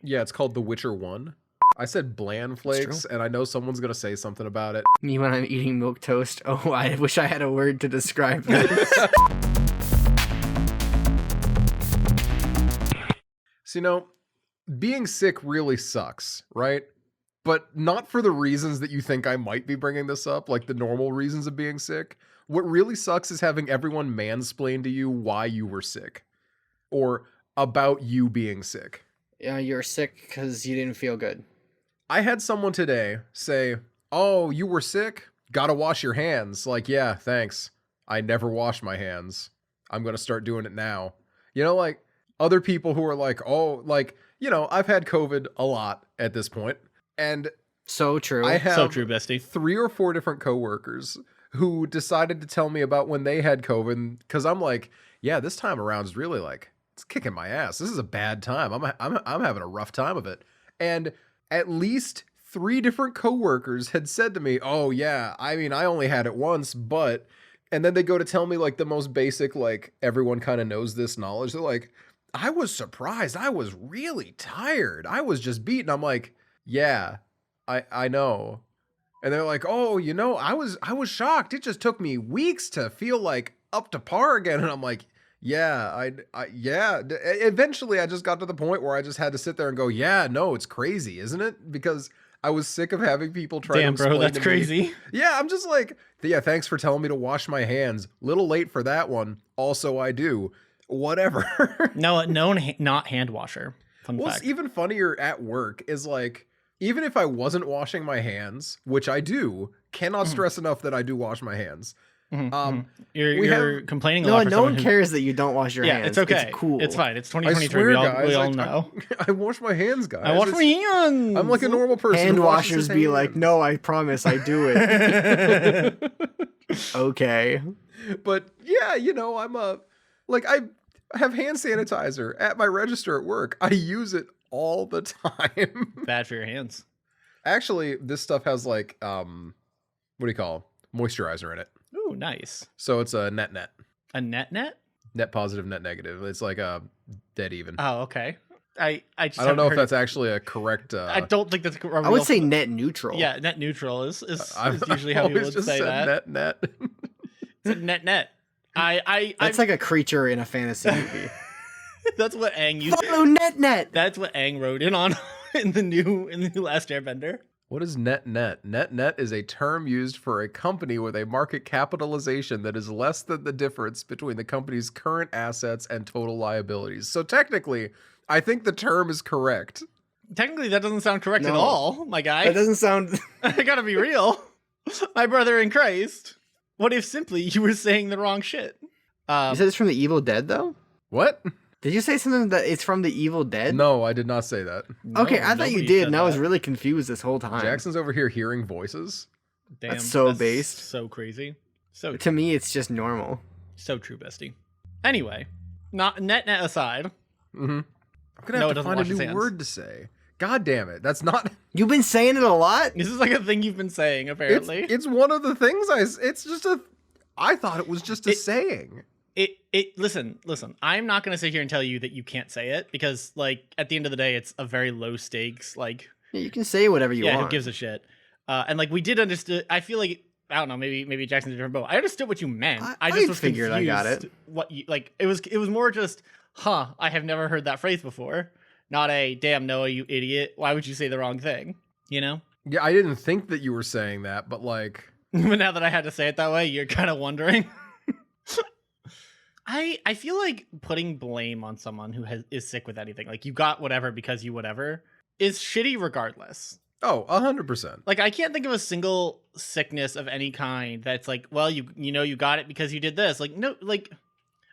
Yeah, it's called The Witcher 1. I said bland flakes, and I know someone's going to say something about it. Me when I'm eating milk toast. Oh, I wish I had a word to describe this. So, being sick really sucks, right? But not for the reasons that you think I might be bringing this up, like the normal reasons of being sick. What really sucks is having everyone mansplain to you why you were sick or about you being sick. Yeah, you're sick because you didn't feel good. I had someone today say, "Oh, you were sick? Gotta wash your hands." Like, yeah, thanks. I never wash my hands. I'm going to start doing it now. Like other people who are like, oh, like, I've had COVID a lot at this point. And so true. I have so true, bestie. 3 or 4 different coworkers who decided to tell me about when they had COVID. Cause I'm like, yeah, this time around is really like, it's kicking my ass. This is a bad time. I'm having a rough time of it. And at least 3 different coworkers had said to me, "Oh yeah, I mean, I only had it once, but," and then they go to tell me like the most basic, like everyone kind of knows this knowledge. They're like, "I was surprised. I was really tired. I was just beaten." I'm like, "Yeah, I know." And they're like, "Oh, I was shocked. It just took me weeks to feel like up to par again." And I'm like, yeah, yeah. Eventually, I just got to the point where I just had to sit there and go, yeah, no, it's crazy, isn't it? Because I was sick of having people try to explain Damn, bro, that's to me. crazy. Yeah, I'm just like, yeah, thanks for telling me to wash my hands. Little late for that one. Also, I do. Whatever. No, not hand washer. Fun What's fact. even funnier at work is like, even if I wasn't washing my hands, which I do, cannot stress enough that I do wash my hands. You're complaining a lot. No one cares that you don't wash your hands. Yeah, it's okay. It's cool. It's fine. It's I 2023. swear, We all guys, know. I wash my hands, guys. I wash my hands. I'm like a normal person. Hand who washes washers his be hands. like, no, I promise I do it. Okay. But yeah, I have hand sanitizer at my register at work. I use it all the time. Bad for your hands. Actually, this stuff has like, what do you call moisturizer in it? Ooh, nice. So it's a net. A net? Net positive, net negative. It's like a dead even. Oh, okay. I don't know if that's actually a correct. I don't think that's. I would say net neutral. Yeah, net neutral is I've usually how people always would just say said that. Net. It's a net. That's like a creature in a fantasy movie. That's what Aang used. Follow net. That's what Aang wrote in on in the new Last Airbender. What is net? Net is a term used for a company with a market capitalization that is less than the difference between the company's current assets and total liabilities. So technically, I think the term is correct. Technically, that doesn't sound correct at No. all, my guy. That doesn't sound. I gotta be real. My brother in Christ. What if simply you were saying the wrong shit? You said it's from the Evil Dead, though? What? Did you say something that it's from the Evil Dead? No, I did not say that. Okay, No, I thought you nobody did, said and I was that. really confused this whole time. Jackson's over here hearing voices. Damn, That's so based. So crazy. So To me, it's just normal. so true, bestie. Anyway, not net aside. Mm-hmm. I'm gonna No, have it to doesn't find a wash his new hands. word to say. God damn it! That's not. You've been saying it a lot? This is like a thing you've been saying, apparently. It's one of the things It's just a. I thought it was just a saying. Listen, I'm not gonna sit here and tell you that you can't say it because, like, at the end of the day, it's a very low stakes, like, Yeah, you can say whatever you yeah, want. who gives a shit? And like, we did understand. I feel like, I don't know, maybe Jackson's a different boat. I understood what you meant. I just was figured I got it. What you like? It was more just, I have never heard that phrase before. Not a damn Noah, you idiot. Why would you say the wrong thing? You know. Yeah, I didn't think that you were saying that, but like. But now that I had to say it that way, you're kind of wondering. I feel like putting blame on someone who is sick with anything, like you got whatever because you whatever, is shitty regardless. Oh, 100%. Like, I can't think of a single sickness of any kind that's like, well, you got it because you did this. Like, no, like,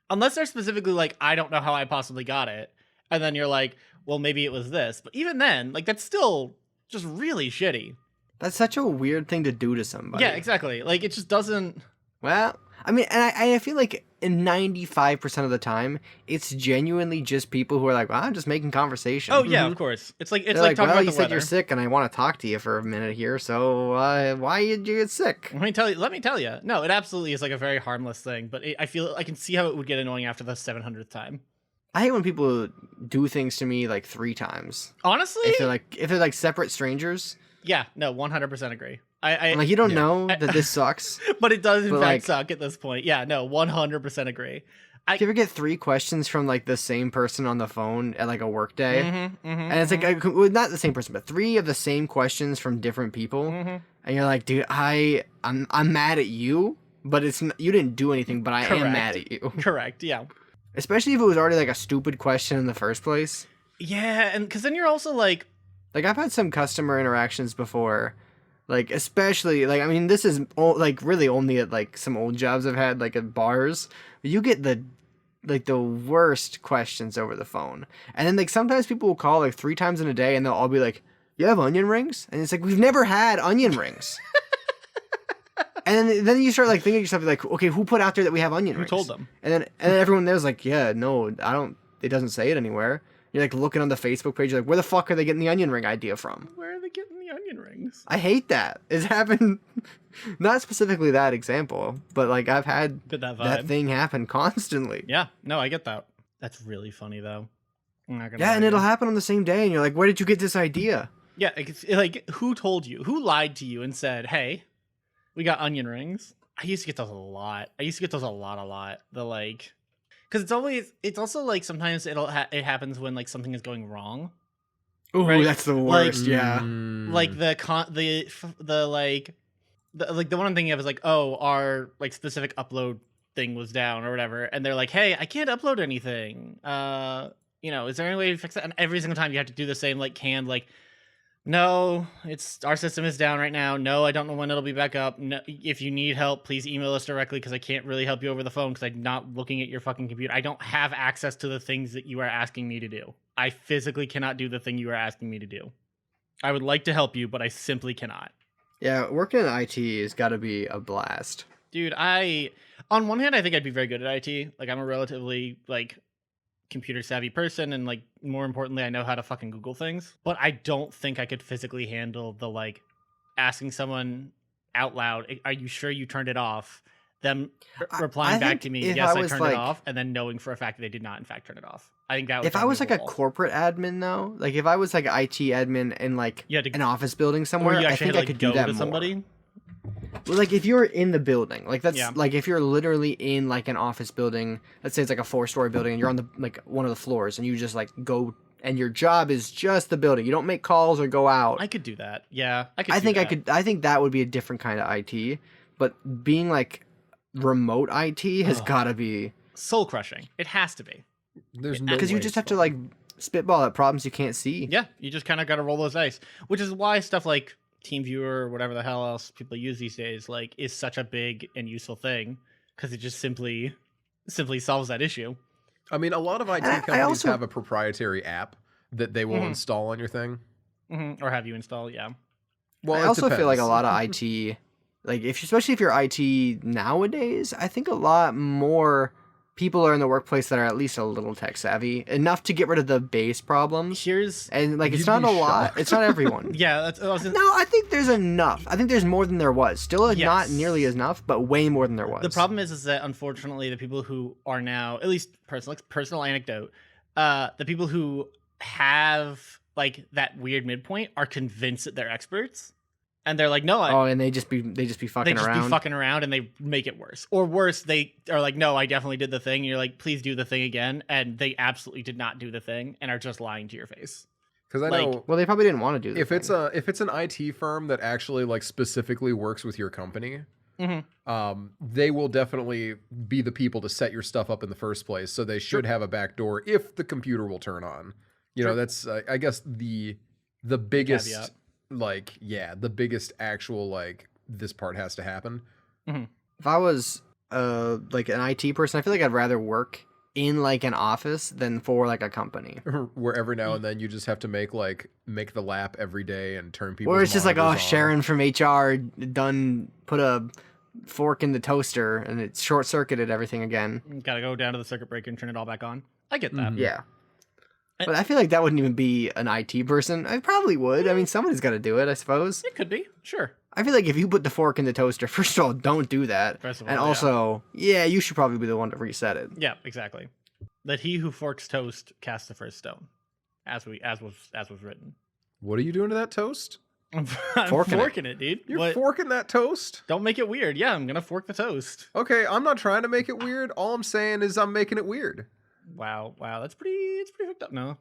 unless they're specifically like, I don't know how I possibly got it. And then you're like, well, maybe it was this. But even then, like, that's still just really shitty. That's such a weird thing to do to somebody. Yeah, exactly. Like, it just doesn't. Well, I mean, and I feel like in 95% of the time, it's genuinely just people who are like, well, I'm just making conversation. Oh, yeah, of course. It's like They're talking well, about you the said weather. you're sick, and I want to talk to you for a minute here. So why did you get sick? Let me tell you. No, it absolutely is like a very harmless thing, but I feel I can see how it would get annoying after the 700th time. I hate when people do things to me like 3 times. Honestly, If they're like separate strangers. yeah, no, 100% agree. I'm like, you don't Yeah. know that this sucks. But it does in But, fact like- suck at this point. Yeah, no, 100% agree. Do you ever get 3 questions from like the same person on the phone at like a work day? And it's like well, not the same person, but 3 of the same questions from different people, and you're like, dude, I'm mad at you, but you didn't do anything, but I am mad at you. Correct, yeah. Especially if it was already like a stupid question in the first place. Yeah, and because then you're also like, Like I've had some customer interactions before, like especially like I mean this is like really only at like some old jobs I've had like at bars. You get the worst questions over the phone, and then like sometimes people will call like 3 times in a day, and they'll all be like, "You have onion rings?" And it's like we've never had onion rings. And then you start like thinking to yourself like, okay, who put out there that we have onion who rings? told them? And then everyone there's like, yeah, no, I don't. It doesn't say it anywhere. You're like looking on the Facebook page, you're like, where the fuck are they getting the onion ring idea from? Where are they getting the onion rings? I hate that. It's happened, not specifically that example, but like I've had Bit that vibe. that thing happen constantly. Yeah, no, I get that. That's really funny though. I'm not gonna Yeah, lie and to it'll you. happen on the same day, and you're like, where did you get this idea? Yeah, it's like who told you? Who lied to you and said, "Hey, we got onion rings"? I used to get those a lot. A lot. The like, because it's also like sometimes it happens when like something is going wrong. Ooh, Right? that's the Like- worst. Yeah. Like the one I'm thinking of is like, oh, our like specific upload thing was down or whatever, and they're like, hey, I can't upload anything. Is there any way to fix that? And every single time you have to do the same like canned like, no, it's our system is down right now. No, I don't know when it'll be back up. No, if you need help, please email us directly because I can't really help you over the phone because I'm not looking at your fucking computer. I don't have access to the things that you are asking me to do. I physically cannot do the thing you are asking me to do. I would like to help you, but I simply cannot. Yeah, working in IT has got to be a blast. Dude, on one hand, I think I'd be very good at IT. Like, I'm a relatively, like, computer savvy person, and, like, more importantly, I know how to fucking Google things. But I don't think I could physically handle the, like, asking someone out loud, are you sure you turned it off? Them replying I back think to me, if yes, I I was, turned like- it off, and then knowing for a fact that they did not, in fact, turn it off. I think that would If I drive me was up like the a wall. corporate admin though, like if I was like IT admin in like You had to- an office building Or somewhere, you I actually think had I to, could like, do go that to more. somebody. Well, like if you're in the building, like that's Yeah. like if you're literally in like an office building, let's say it's like a 4-story building, and you're on the like one of the floors, and you just like go, and your job is just the building. You don't make calls or go out. I could do that. Yeah, I could. I do think I that. could. I think that would be a different kind of IT, but being like remote IT has Ugh. got to be Soul crushing. It has to be. There's no because you way just it's have to fun. like spitball at problems you can't see. Yeah, you just kind of got to roll those dice, which is why stuff like TeamViewer or whatever the hell else people use these days, like, is such a big and useful thing because it just simply solves that issue. I mean, a lot of IT I companies also- have a proprietary app that they will Mhm. install on your thing. Or have you install? Yeah. Well, I it also feel like a depends. lot of IT, like especially if you're IT nowadays, I think a lot more people are in the workplace that are at least a little tech savvy enough to get rid of the base problems. Here's And like it's You'd not be a lot. shocked. It's not everyone. yeah. That's I was gonna- No, I think there's enough. I think there's more than there was. Still not Yes. nearly enough, but way more than there was. The problem is that unfortunately the people who are now, at least personal anecdote, the people who have like that weird midpoint are convinced that they're experts, and they're like, no, Oh, and they just be they fucking just around. be fucking around and they make it worse. Or worse, they are like, no, I definitely did the thing. And you're like, please do the thing again, and they absolutely did not do the thing and are just lying to your face. Because I like- know Well, they probably didn't want to do. if it's an IT firm that actually like specifically works with your company, they will definitely be the people to set your stuff up in the first place. So they should have a back door if the computer will turn on. You know, that's I guess the biggest Caveat. the biggest actual like this part has to happen. if I was like an IT person, I feel like I'd rather work in like an office than for like a company. Where every now and then you just have to make the lap every day and turn people. Or it's just like, oh, Sharon from HR put a fork in the toaster and it short circuited everything again. Got to go down to the circuit breaker and turn it all back on. I get that. Mhm. Yeah. But I feel like that wouldn't even be an IT person. I probably would. I mean, somebody's got to do it, I suppose. It could be, sure. I feel like if you put the fork in the toaster, first of all, don't do that. First of And all, yeah. also, yeah, you should probably be the one to reset it. Yeah, exactly. that he who forks toast casts the first stone, as was written. What are you doing to that toast? I'm Forking forking it, dude. You're What? forking that toast? Don't make it weird. Yeah, I'm gonna fork the toast. Okay, I'm not trying to make it weird. All I'm saying is I'm making it weird. Wow, it's pretty hooked up. No,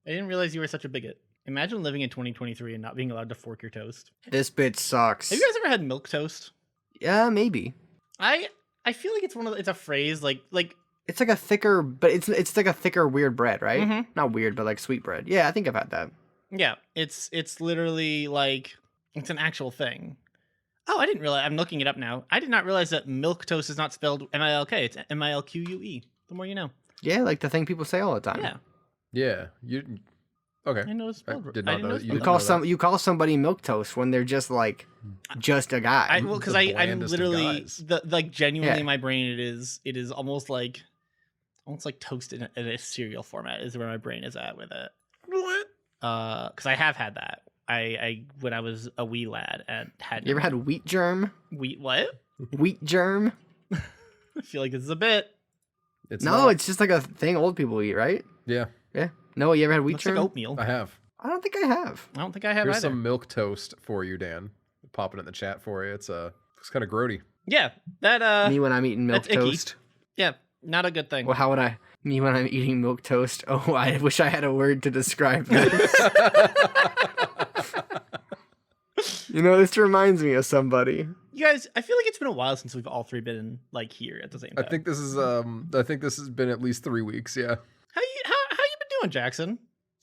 I didn't realize you were such a bigot. Imagine living in 2023 and not being allowed to fork your toast. This bit sucks. Have you guys ever had milk toast? Yeah, maybe. I feel like it's a phrase like It's like a thicker, but it's like a thicker weird bread, right? Mhm. Not weird, but like sweet bread. Yeah, I think I've had that. yeah, it's literally like it's an actual thing. Oh, I didn't realize. I'm looking it up now. I did not realize that milk toast is not spelled MILK. It's MILQUE. The more you know. Yeah, like the thing people say all the time. Yeah, Yeah, you. Okay. I know it's I spelled. did I not didn't know know that it's you You didn't spelled call know that. you call somebody milk toast when they're just like just a guy. Well, because The I'm blandest of literally guys. like genuinely Yeah. my brain it is almost like toasted in a cereal format is where my brain is at with it. What? Because I have had that. I when I was a wee lad and had You ever had wheat germ? wheat what? Wheat germ? I feel like this is a bit. It's No, not. it's just like a thing old people eat, right? Yeah, Yeah. No, you ever had wheat Looks like germ? oatmeal. I have. I don't think I have. I don't think I have Here's either. some milk toast for you, Dan. Popping it in the chat for you. It's kind of grody. Yeah, that Me when I'm eating milk that's icky. toast. yeah, not a good thing. Well, how would I? Me when I'm eating milk toast. Oh, I wish I had a word to describe this. You know, this reminds me of somebody. You guys, I feel like it's been a while since we've all three been like here at the same I time. think this has been at least 3 weeks. Yeah. How you been doing, Jackson?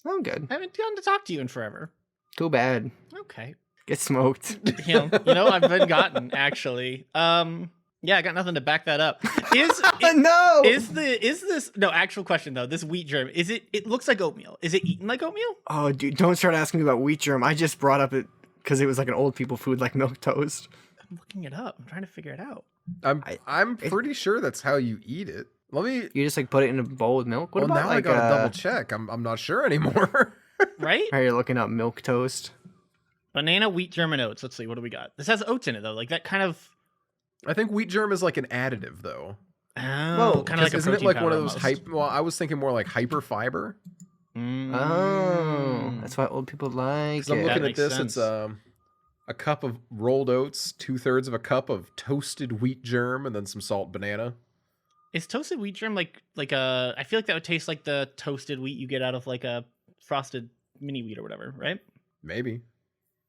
I'm good. I haven't gotten to talk to you in forever. Too bad. Okay. Get smoked. You know, I've been gotten actually. Yeah, I got nothing to back that up. No. Is this no actual question though? This wheat germ it looks like oatmeal. Is it eaten like oatmeal? Oh, dude, don't start asking me about wheat germ. I just brought up it because it was like an old people food, like milk toast. I'm looking it up. I'm trying to figure it out. I'm pretty sure that's how you eat it. Let me. You just like put it in a bowl with milk. What Well, about now like I gotta double check. I'm not sure anymore. Right? Are you looking up milk toast? Banana, wheat germ, and oats. Let's see. What do we got? This has oats in it though. Like that kind of. I think wheat germ is like an additive, though. Oh, Whoa, kind of like a Isn't it protein like one powder of those almost. hype? Well, I was thinking more like hyper fiber. Mm. Oh, that's why old people like Because I'm it. looking at makes this, sense. it's a cup of rolled oats, 2/3 of a cup of toasted wheat germ, and then some salt banana. Is toasted wheat germ like a? I feel like that would taste like the toasted wheat you get out of like a frosted mini wheat or whatever, right? Maybe.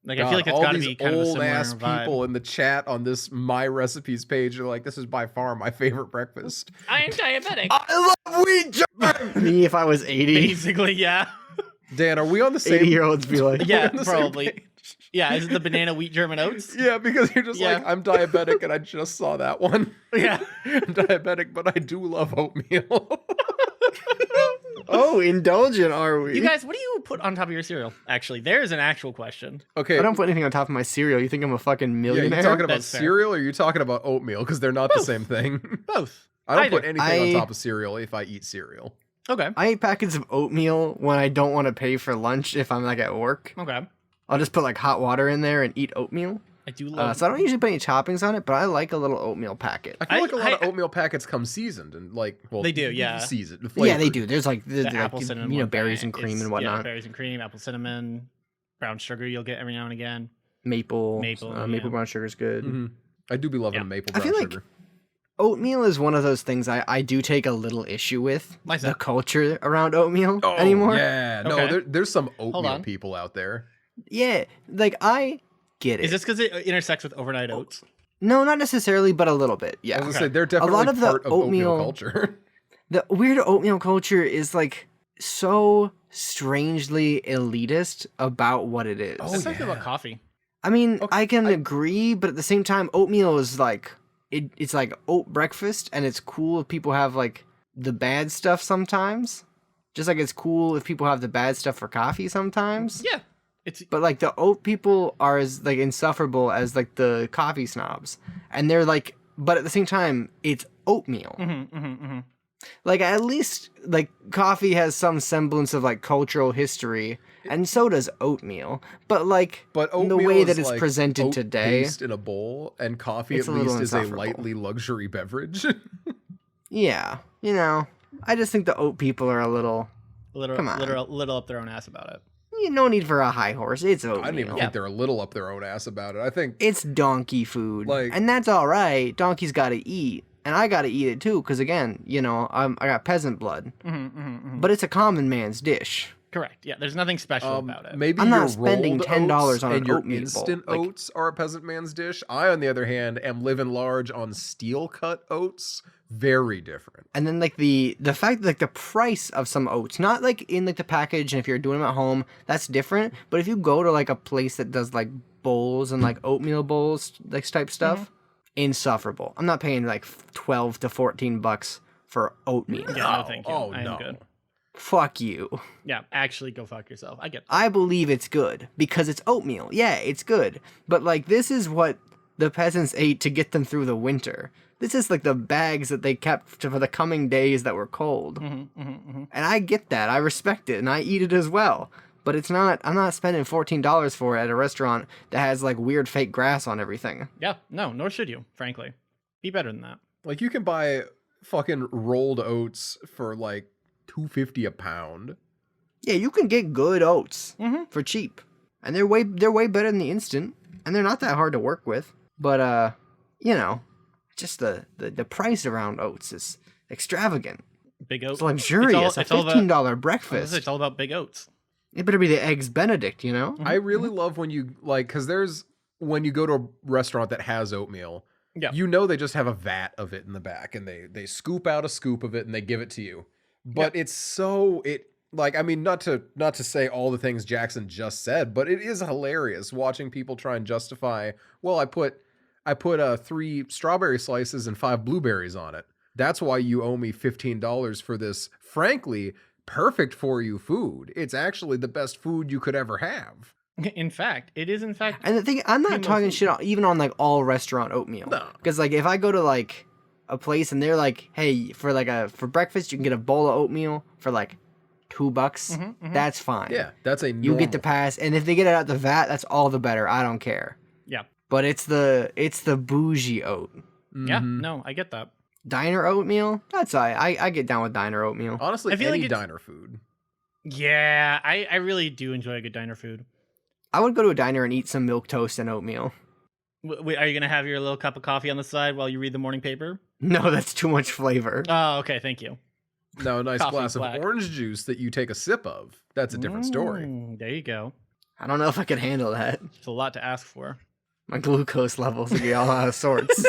Like I feel like it's all got to these be kind of a old similar ass vibe. people in the chat on this My Recipes page are like, "This is by far my favorite breakfast." I am diabetic. I love wheat germ. Me, if I was 80, Basically, yeah. Dan, are we on the same? 80-year-olds be like, Yeah, on the same probably. page? Yeah, is it the banana, wheat germ, and oats? Yeah, because you're just Yeah. like, I'm diabetic and I just saw that one. Yeah. I'm diabetic, but I do love oatmeal. oh, indulgent are we? You guys, what do you put on top of your cereal? Actually, there is an actual question. Okay. I don't put anything on top of my cereal. You think I'm a fucking Yeah, millionaire? you talking about That's fair. cereal or you talking about oatmeal? Because they're not the Both. same thing. Both. I don't Either. put anything on I- top of cereal if I eat cereal. Okay. I eat packets of oatmeal when I don't want to pay for lunch if I'm like at work. Okay. I'll just put like hot water in there and eat oatmeal. I do love. So I don't usually put any toppings on it, but I like a little oatmeal packet. I feel like a lot of I- oatmeal packets come seasoned and like, well, They do, yeah. seasoned. Yeah, flavored. they do. There's like, the like apple cinnamon, you know, one berries thing. and cream It's- and Yeah, whatnot. berries and cream, apple cinnamon, brown sugar. You'll get every now and again. Maple, Maple, maple yeah. brown sugar is good. Mhm. I do be loving Yeah. a maple I brown feel like- sugar. Oatmeal is one of those things I do take a little issue with. Why is The that? culture around oatmeal anymore. Yeah, no, Okay. there's some Hold oatmeal on. people out there. Yeah, like I get it. Is this because it intersects with overnight oats? No, not necessarily, but a little bit. I Yeah. was gonna say they're definitely lot of the part of oatmeal oatmeal- culture. The weird oatmeal culture is like so strangely elitist about what it is. That's how I feel yeah. about coffee. I mean, Okay, I can agree, but at the same time, oatmeal is like it's like oat breakfast, and it's cool if people have like the bad stuff sometimes. Just like it's cool if people have the bad stuff for coffee sometimes. Yeah. It's But like the oat people are as like insufferable as like the coffee snobs, and they're like, but at the same time, it's oatmeal. Like at least like coffee has some semblance of like cultural history, and so does oatmeal. But like But the oatmeal way is that it's like presented oat today, paste in a bowl, and coffee It's at a little least is a insufferable. lightly luxury beverage. yeah, you know, I just think the oat people are a little. Come on. little up their own ass about it. No need for a high horse. It's oatmeal. I didn't even think they're a little up their own ass about it. I think It's donkey food, Like- and that's all right. Donkeys got to eat, and I got to eat it too. Because again, I got peasant blood, but it's a common man's dish. Correct. Yeah, there's nothing special about it. maybe I'm not your spending rolled $10 oats on an and your oatmeal bowl. instant Like- oats are a peasant man's dish. I, on the other hand, am living large on steel cut oats. Very different. And then like the fact like the price of some oats, not like in like the package, and if you're doing them at home, that's different. But if you go to like a place that does like bowls and like oatmeal bowls, like type stuff, insufferable. I'm not paying like 12 to 14 bucks for oatmeal. Yeah, no, thank you. Oh, I am no. good. Fuck you. Yeah, actually go fuck yourself. I get that. I believe it's good because it's oatmeal. Yeah, it's good. But like this is what the peasants ate to get them through the winter. This is like the bags that they kept for the coming days that were cold. And I get that. I respect it and I eat it as well. But it's not I'm not spending $14 for it at a restaurant that has like weird fake grass on everything. Yeah, no, nor should you, frankly. Be better than that. Like you can buy fucking rolled oats for like $2.50 a pound. Yeah, you can get good oats for cheap. And they're way better than the instant, and they're not that hard to work with. But just the price around oats is extravagant. Big oats. It's luxurious. It's a all about- $15 breakfast. It's all about big oats. It better be the eggs Benedict, you know? I really love when you like, because when you go to a restaurant that has oatmeal, Yeah. you know they just have a vat of it in the back, and they scoop out a scoop of it and they give it to you. But it's so like, I mean, not to say all the things Jackson just said, but it is hilarious watching people try and justify, well, I put 3 strawberry slices and 5 blueberries on it. That's why you owe me $15 for this, frankly, perfect for you food. It's actually the best food you could ever have. In fact, it is in fact. And the thing, I'm not Primo talking food. shit even on like all restaurant oatmeal. No. Because like if I go to like a place and they're like, hey, for breakfast you can get a bowl of oatmeal for like $2, that's fine. Yeah, that's a You get the normal- pass, and if they get it out the vat, that's all the better. I don't care. Yeah. But it's the bougie oat. Yeah. No, I get that. Diner oatmeal? That's I get down with diner oatmeal. Honestly, I feel any like it's- diner food. Yeah, I really do enjoy a good diner food. I would go to a diner and eat some milk toast and oatmeal. Wait, are you gonna have your little cup of coffee on the side while you read the morning paper? No, that's too much flavor. Oh, okay, thank you. No, a nice Coffee glass black. of orange juice that you take a sip of. That's a different story. There you go. I don't know if I could handle that. It's a lot to ask for. My glucose levels would be all out of sorts.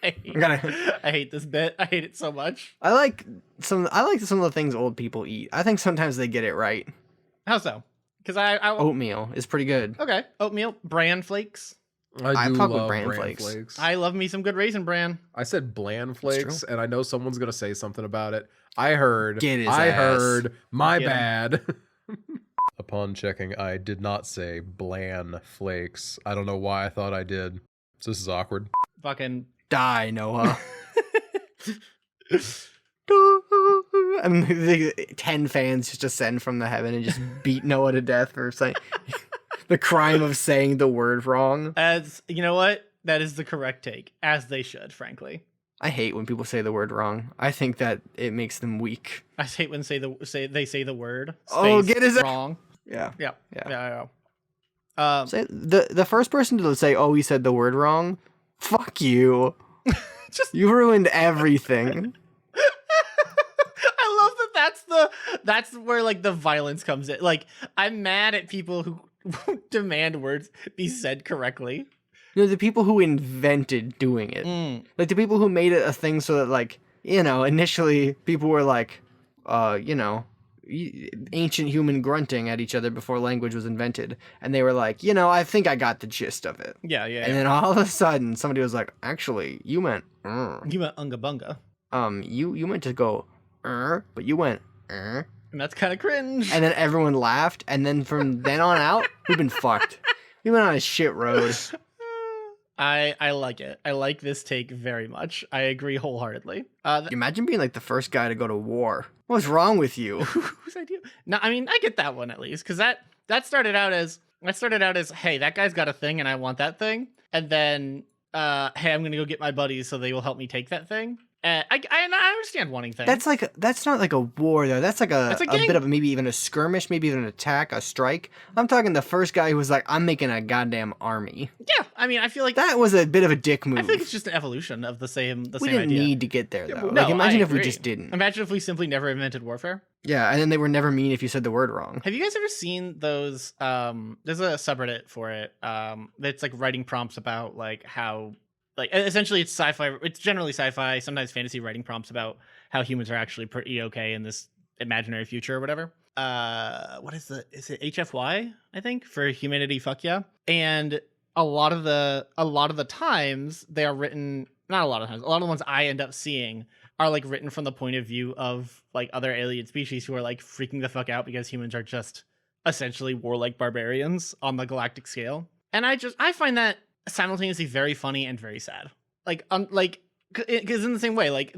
I hate this bit. I hate it so much. I like some of the things old people eat. I think sometimes they get it right. How so? Because I Oatmeal is pretty good. okay, oatmeal, bran flakes. I do fuck with love bran bran flakes. flakes. I love me some good raisin bran. I said bland true. flakes, and I know someone's gonna say something about it. I heard. Get his I ass. heard. My Get 'em. bad. Upon checking, I did not say bland flakes. I don't know why I thought I did. So this is awkward. Fucking Die, Noah. And the 10 fans just descend from the heaven and just beat Noah to death for saying the crime of saying the word wrong. as you know what? That is the correct take, as they should, frankly. I hate when people say the word wrong. I think that it makes them weak. I hate when they say the word. Oh, space get his- wrong. Yeah. Yeah. Yeah. Yeah. Say the first person to say, "Oh, he said the word wrong." Fuck you. Just- You ruined everything. I love that. That's where like the violence comes in. Like I'm mad at people who demand words be said correctly. You know, the people who invented doing it. Like the people who made it a thing so that like, initially people were like, ancient human grunting at each other before language was invented. And they were like, I think I got the gist of it. Yeah. And then all of a sudden somebody was like, actually, you meant, You went unga bunga, you meant to go, but you went, and that's kind of cringe. and then everyone laughed. And then from then on out, we've been fucked. We went on a shit road. I like it. I like this take very much. I agree wholeheartly. Imagine being like the first guy to go to war. What's wrong with you? Whose idea? No, I mean I get that one at least because that started out as hey, that guy's got a thing and I want that thing, and then hey, I'm gonna go get my buddies so they will help me take that thing, I understand wanting things. That's not like a war though. That's like That's a a gang. bit of maybe even a skirmish, maybe even an attack, a strike. I'm talking the first guy who was like, I'm making a goddamn army. Yeah, I mean, I feel like That was a bit of a dick move. I think it's just an evolution of the same we didn't idea. need to get there though. but Like No, imagine I if we agree. just didn't. Imagine if we simply never invented warfare. Yeah, and then they were never mean if you said the word wrong. Have you guys ever seen those? There's a subreddit for it. That's like writing prompts about like how, like essentially it's sci-fi. It's generally sci-fi, sometimes fantasy writing prompts about how humans are actually pretty okay in this imaginary future or whatever. What is it HFY? I think for humanity. Fuck yeah. And a lot of the times they are written. Not a lot of times. A lot of the ones I end up seeing are like written from the point of view of like other alien species who are like freaking the fuck out because humans are just essentially warlike barbarians on the galactic scale. And I find that simultaneously very funny and very sad. Because in the same way, like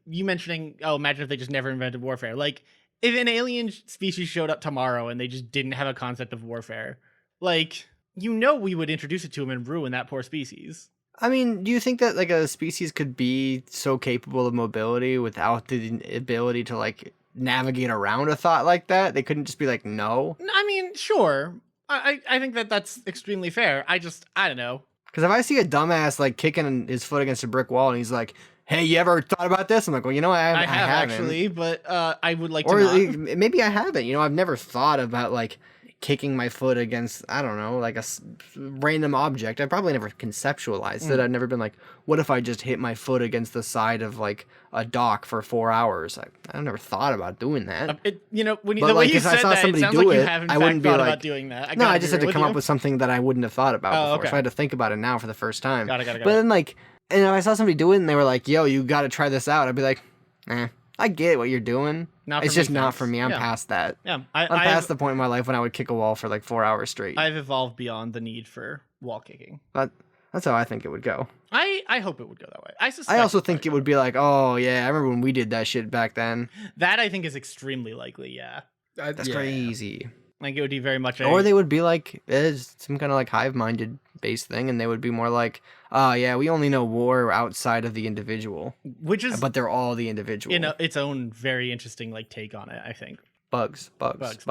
you mentioning, oh, imagine if they just never invented warfare. Like if an alien species showed up tomorrow and they just didn't have a concept of warfare, like we would introduce it to them and ruin that poor species. I mean, do you think that like a species could be so capable of mobility without the ability to like navigate around a thought like that? They couldn't just be like, no. I mean, sure. I think that's extremely fair. I don't know. Because if I see a dumbass like kicking his foot against a brick wall and he's like, "Hey, you ever thought about this?" I'm like, "Well, I I have haven't. actually, but I would like to Or not. maybe I haven't. I've never thought about like kicking my foot against, I don't know, like a random object. I probably never conceptualized it. I've never been like, what if I just hit my foot against the side of like a dock for 4 hours? I've never thought about doing that. When But, the way like, you if I said saw that, it somebody sounds do like you it, have in I fact wouldn't be thought like- about doing that. No, I just had to come up with something that I wouldn't have thought about Oh, before. okay. So I had to think about it now for the first time. Got it. But then like, and if I saw somebody do it and they were like, yo, you got to try this out, I'd be like, I get what you're doing. Not It's for me, just not thanks. for me. I'm Yeah. past that. Yeah, I'm past the point in my life when I would kick a wall for like 4 hours straight. I've evolved beyond the need for wall kicking. But that's how I think it would go. I hope it would go that way. I suspect I also it's think it probably would be like, oh yeah, I remember when we did that shit back then. that I think is extremely likely. Yeah, That's Yeah. crazy. like it would be very much. Or they would be like, it's some kind of like hive-minded based thing, and they would be more like, oh yeah, we only know war outside of the individual, which is but they're all the individual. its own very interesting like take on it. I think Bugs. bugs.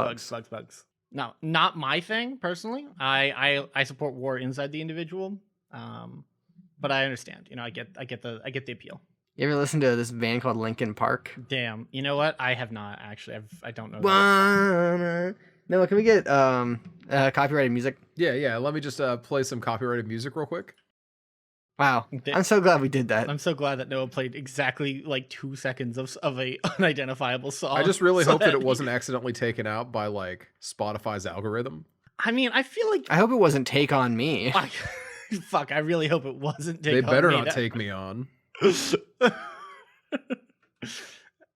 No, not my thing personally. I support war inside the individual. But I understand. I get the appeal. You ever listen to this band called Linkin Park? Damn. You know what? I have not actually. I don't know. No, can we get copyrighted music? Yeah. Let me just play some copyrighted music real quick. Wow, Okay. I'm so glad we did that. I'm so glad that Noah played exactly like 2 seconds of a unidentifiable song. I just really so hope that it he- wasn't accidentally taken out by like Spotify's algorithm. I mean, I feel like I hope it wasn't Take On Me. fuck. I really hope it wasn't. They better not take me on.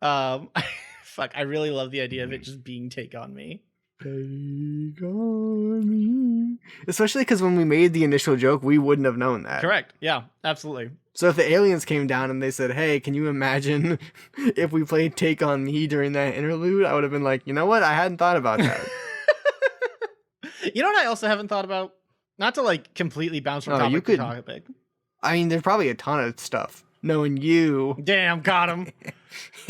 Fuck. I really love the idea of it just being "Take on Me." Take on me. Especially because when we made the initial joke, we wouldn't have known that. Correct. Yeah. Absolutely. So if the aliens came down and they said, hey, can you imagine if we played Take On Me during that interlude? I would have been like, you know what? I hadn't thought about that. You know what I also haven't thought about? Not to like completely bounce from Oh, you topic to could- topic. I mean, there's probably a ton of stuff. Knowing you. Damn, got him.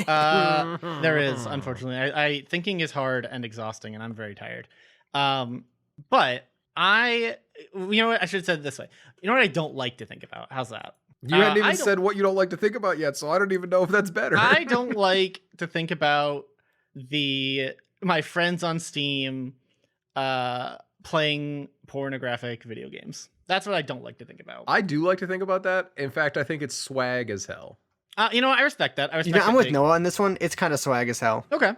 There is, unfortunately. I thinking is hard and exhausting, and I'm very tired. But you know what? I should have said it this way. You know what I don't like to think about? How's that? You hadn't I even don't- said what you don't like to think about yet, so I don't even know if that's better. I don't like to think about my friends on Steam playing pornographic video games. That's what I don't like to think about. I do like to think about that. In fact, I think it's swag as hell. You know what? I respect that. I respect I'm that with take. Noah on this one. It's kind of swag as hell. Okay.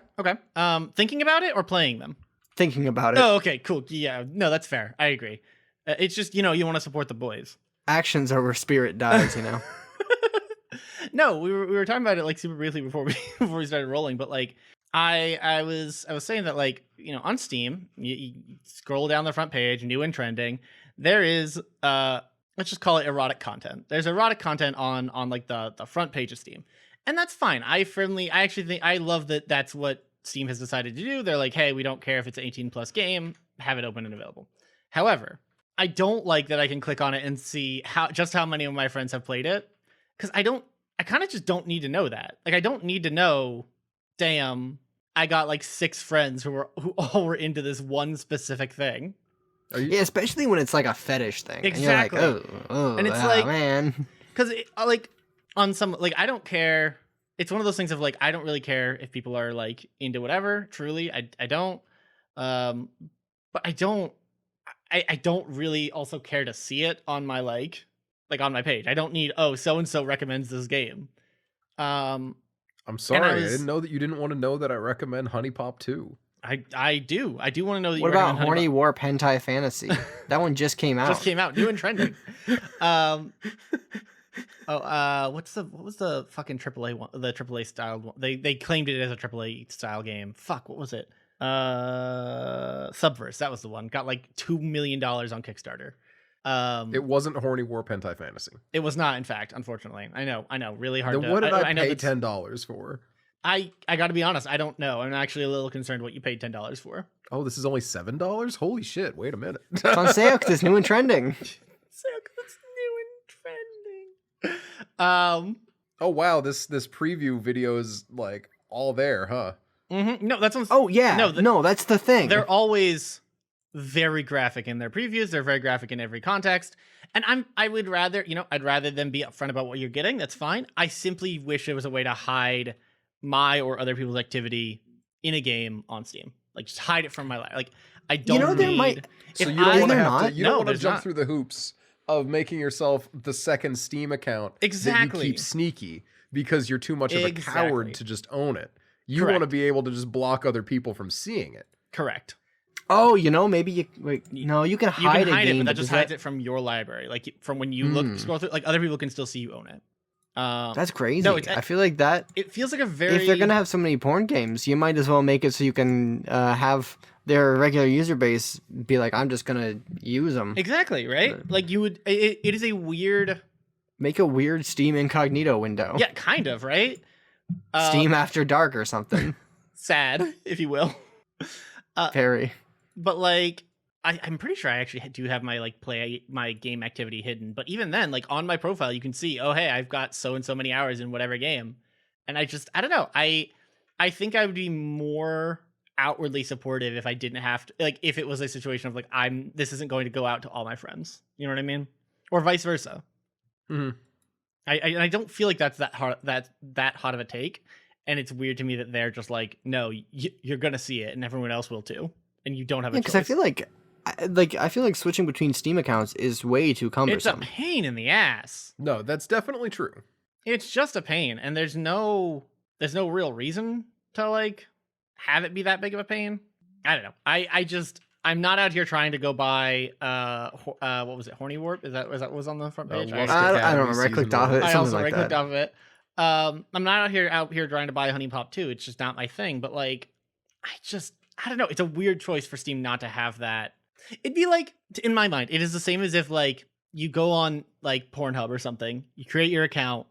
Thinking about it or playing them? Thinking about it. Oh, okay, cool. Yeah, no, that's fair. I agree. It's just, you want to support the boys. Actions are where spirit dies, No, we were talking about it like super briefly before we started rolling, but like I was saying that like, on Steam, you scroll down the front page, new and trending, there is let's just call it erotic content. There's erotic content on like the front page of Steam. And that's fine. I actually think I love that that's what Steam has decided to do. They're like, hey, we don't care if it's an 18 plus game, have it open and available. However, I don't like that I can click on it and see how many of my friends have played it. Because I kind of just don't need to know that. Like, I don't need to know, damn, I got like 6 friends who all were into this one specific thing. Yeah, especially when it's like a fetish thing. Exactly. And you're like, oh, And it's like, man. because like on some, like, I don't care. It's one of those things of like, I don't really care if people are like into whatever. Truly, I don't. But I don't really also care to see it on my like on my page. I don't need, oh, so and so recommends this game. I'm sorry, I didn't know that you didn't want to know that I recommend HuniePop 2. I do want to know that. What about Horny Warp Hentai Fantasy? That one just came out. Just came out, new and trending. What was the fucking AAA one? The AAA style one. They claimed it as a AAA style game. Fuck, what was it? Subverse. That was the one. Got like $2 million on Kickstarter. It wasn't Horny Warp Hentai Fantasy. It was not, in fact, unfortunately. I know, really hard. Then what did I pay know $10 for? I got to be honest, I don't know. I'm actually a little concerned what you paid $10 for. Oh, this is only $7? Holy shit! Wait a minute. It's on sale because it's new and trending. It's new and trending. Oh wow, this preview video is like all there, huh? Mm-hmm. No, that's what. Oh yeah. No, that's the thing. They're always very graphic in their previews. They're very graphic in every context. And I would rather, I'd rather them be upfront about what you're getting. That's fine. I simply wish there was a way to hide my or other people's activity in a game on Steam. Like, just hide it from my life. Like, I don't need... So you don't want to have to... You don't want to jump not. through the hoops of making yourself the second Steam account Exactly. that you keep sneaky because you're too much of a coward to just own it. You want to be able to just block other people from seeing it. Correct. Oh, maybe you... Wait, no, you can hide, a game, it, but that just hides it from your library. Like, from when you scroll through... Like, other people can still see you own it. That's crazy. No, I feel like that... It feels like a very... If they're going to have so many porn games, you might as well make it so you can have their regular user base be like, I'm just going to use them. Exactly, right? Like, you would... It is a weird... Make a weird Steam incognito window. Yeah, kind of, right? Steam After Dark or something. Sad, if you will. Very. But, like... I'm pretty sure I actually do have my my game activity hidden, but even then, like, on my profile, you can see, oh hey, I've got so and so many hours in whatever game, and I don't know. I think I would be more outwardly supportive if I didn't have to, like, if it was a situation of like, this isn't going to go out to all my friends, you know what I mean, or vice versa. Mm-hmm. I don't feel like that's that hot of a take, and it's weird to me that they're just like, no, you're gonna see it, and everyone else will too, and you don't have a choice. Because I feel like switching between Steam accounts is way too cumbersome. It's a pain in the ass. No, that's definitely true. It's just a pain, and there's no real reason to like have it be that big of a pain. I don't know. I'm not out here trying to go buy what was it, Horny Warp? Was that what was on the front page? I don't remember. I clicked off it. I also clicked off of it. I'm not out here trying to buy HuniePop 2. It's just not my thing. But like, I don't know. It's a weird choice for Steam not to have that. It'd be like, in my mind, it is the same as if like you go on like Pornhub or something, you create your account,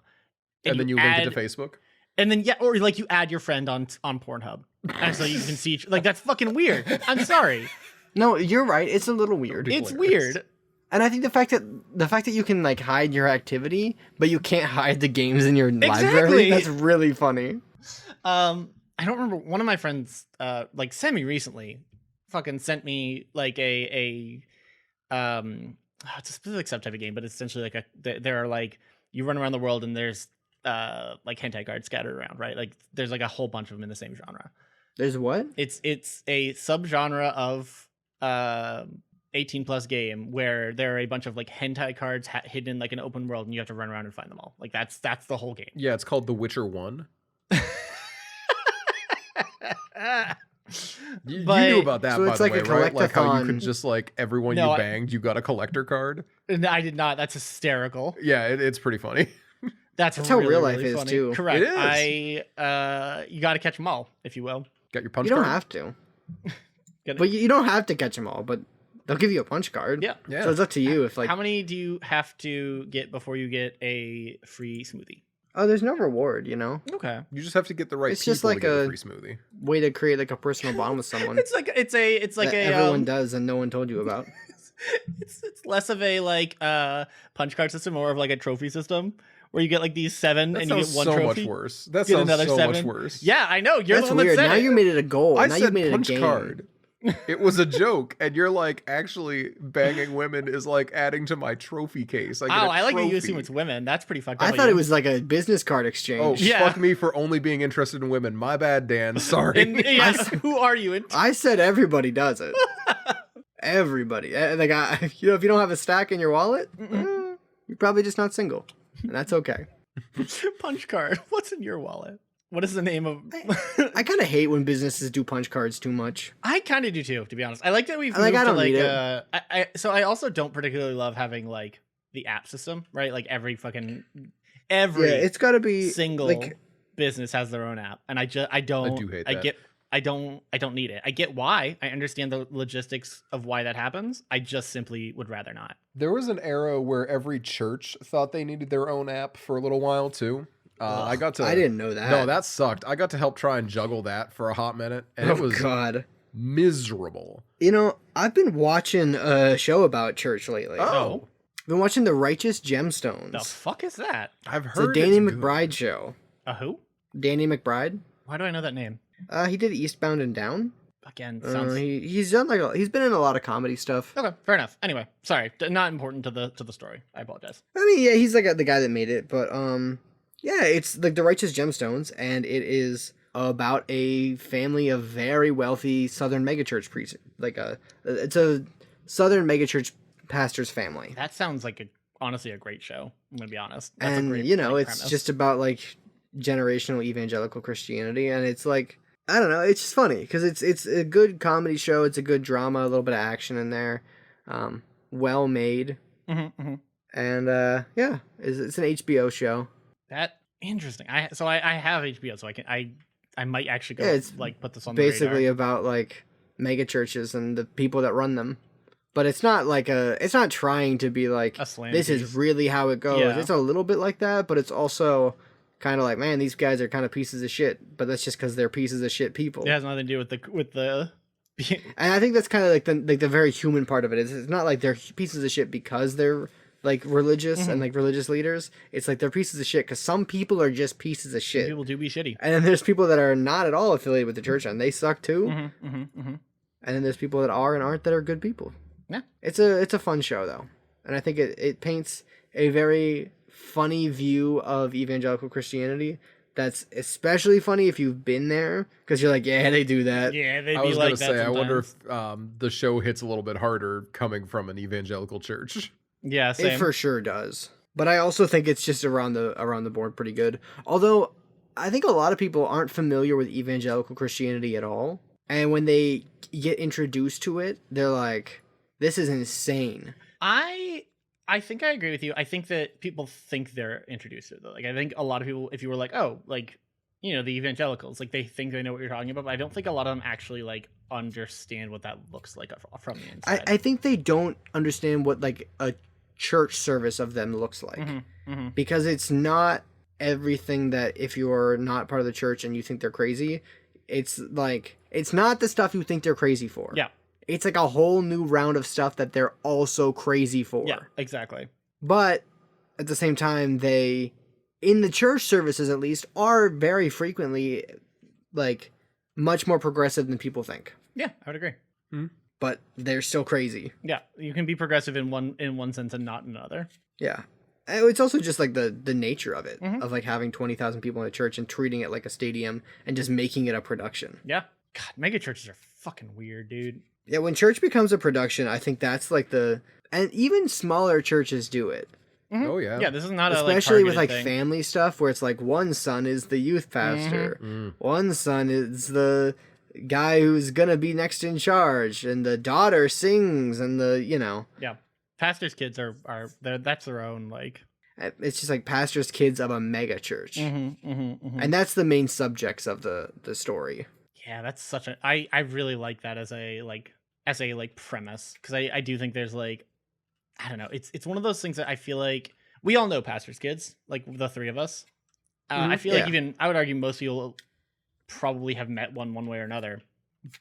and then you link it to Facebook, and then or like you add your friend on Pornhub, and so you can see like, that's fucking weird. I'm sorry. No, you're right. It's a little weird. It's weird. And I think the fact that you can like hide your activity, but you can't hide the games in your library, that's really funny. I don't remember, one of my friends like semi recently fucking sent me like it's a specific subtype of game, but it's essentially like there are like, you run around the world and there's like hentai cards scattered around, right? Like there's like a whole bunch of them in the same genre. There's what? It's a subgenre of 18 plus game where there are a bunch of like hentai cards hidden in like an open world, and you have to run around and find them all. Like that's the whole game. Yeah, it's called The Witcher 1. You knew about that, so by it's the like way, a right? Like how you collectathon. could just like everyone you banged, you got a collector card. I did not. That's hysterical. Yeah, it's pretty funny. That's how really, real life really is funny. too. Correct. It is. You got to catch them all, if you will. Got your punch You card? don't have to. But you don't have to catch them all, but they'll give you a punch card. Yeah. So it's up to you if like. How many do you have to get before you get a free smoothie? Oh, there's no reward, you know? Okay. You just have to get the right It's people just like to get a a free smoothie. way to create like a personal bond with someone. It's like that everyone does and no one told you about. It's less of a like punch card system, more of like a trophy system, where you get like these 7 That and you sounds get one so trophy. much worse. That Get sounds another so 7. much worse. Yeah, I know. You're That's the one weird. that said Now it. you made it a goal. I now you said made it a punch game. card. It was a joke, and you're like, actually banging women is like adding to my trophy case. I get Oh, a I like that you trophy. assume it's women. That's pretty fucked up. I of thought it you. was like a business card Oh, exchange. Yeah. fuck me for only being interested in women. My bad, Dan. Sorry. And, yeah, who are you? I said everybody does it. Everybody. Like, if you don't have a stack in your wallet, you're probably just not single, and that's okay. Punch card. What's in your wallet? What is the name of? I kind of hate when businesses do punch cards too much. I kind of do too, to be honest. I like that we've Like, moved I to don't like need it. so I also don't particularly love having like the app system, right? Like every It's got to be single like, business has their own app, and I don't do hate that. I don't need it. I get why. I understand the logistics of why that happens. I just simply would rather not. There was an era where every church thought they needed their own app for a little while too. I didn't know that. No, that sucked. I got to help try and juggle that for a hot minute, and it was God. miserable. I've been watching a show about church lately. Oh, I've been watching The Righteous Gemstones. The fuck is that? I've It's a heard Danny it's good. McBride show. A who? Danny McBride. Why do I know that name? He did Eastbound and Down. Again, sounds He's done he's been in a lot of comedy stuff. okay. Fair enough. Anyway, sorry, not important to the story. I apologize. I mean, yeah, he's like the guy that made it, but yeah, it's like The Righteous Gemstones, and it is about a family of very wealthy Southern megachurch priests. It's a Southern megachurch pastor's family, That sounds like honestly a great show. I'm gonna be honest. That's and a great, it's premise. just about like generational evangelical Christianity, and it's like, I don't know, it's just funny because it's a good comedy show. It's a good drama, a little bit of action in there, well made, Mm-hmm. and yeah, it's an HBO show. That interesting. I have HBO, so I might actually go It's like put this on Basically the about like mega churches and the people that run them, but it's not trying to be like, A slam this piece. is really how it goes. Yeah. It's a little bit like that, but it's also kind of like, man, these guys are kind of pieces of shit, but that's just because they're pieces of shit people. It has nothing to do with the And I think that's kind of like the very human part of it. It's not like they're pieces of shit because they're like religious and like religious leaders. It's like they're pieces of shit because some people are just pieces of shit. people do be shitty. And then there's people that are not at all affiliated with the church and they suck too. Mm-hmm. And then there's people that are and aren't that are good people. Yeah. It's a fun show though. And I think it paints a very funny view of evangelical Christianity. That's especially funny if you've been there because you're like, yeah, they do that. Yeah, they I be was like gonna that say, I wonder sometimes. if the show hits a little bit harder coming from an evangelical church. Yeah, It same. for sure does. But I also think it's just around the board pretty good. Although I think a lot of people aren't familiar with evangelical Christianity at all. And when they get introduced to it, they're like, this is insane. I think I agree with you. I think that people think they're introduced to it though. Like I think a lot of people, if you were like, oh, like, you know, the evangelicals, like they think they know what you're talking about, but I don't think a lot of them actually like understand what that looks like from the inside. I think they don't understand what like a church service of them looks like. Because it's not everything that if you're not part of the church and you think they're crazy, it's like, it's not the stuff you think they're crazy for. Yeah. It's like a whole new round of stuff that they're also crazy for. Yeah, exactly. But at the same time, they, in the church services at least, are very frequently like much more progressive than people think. Yeah, I would agree. But they're still crazy. Yeah, you can be progressive in one sense and not in another. Yeah. And it's also just like the nature of it, of like having 20,000 people in a church and treating it like a stadium and just making it a production. Yeah. God, mega churches are fucking weird, dude. Yeah, when church becomes a production, I think that's like and even smaller churches do it. Oh yeah. Yeah, this is not Especially with like thing. family stuff where it's like one son is the youth pastor, one son is the guy who's gonna be next in charge, and the daughter sings, and Yeah, pastors' kids are that's their own like. it's just like pastors' kids of a mega church, and that's the main subjects of the story. Yeah, that's such a I really like that as a premise because I do think there's like, I don't know, it's one of those things that I feel like we all know pastors' kids, like the three of us. I feel like even I would argue most people probably have met one way or another,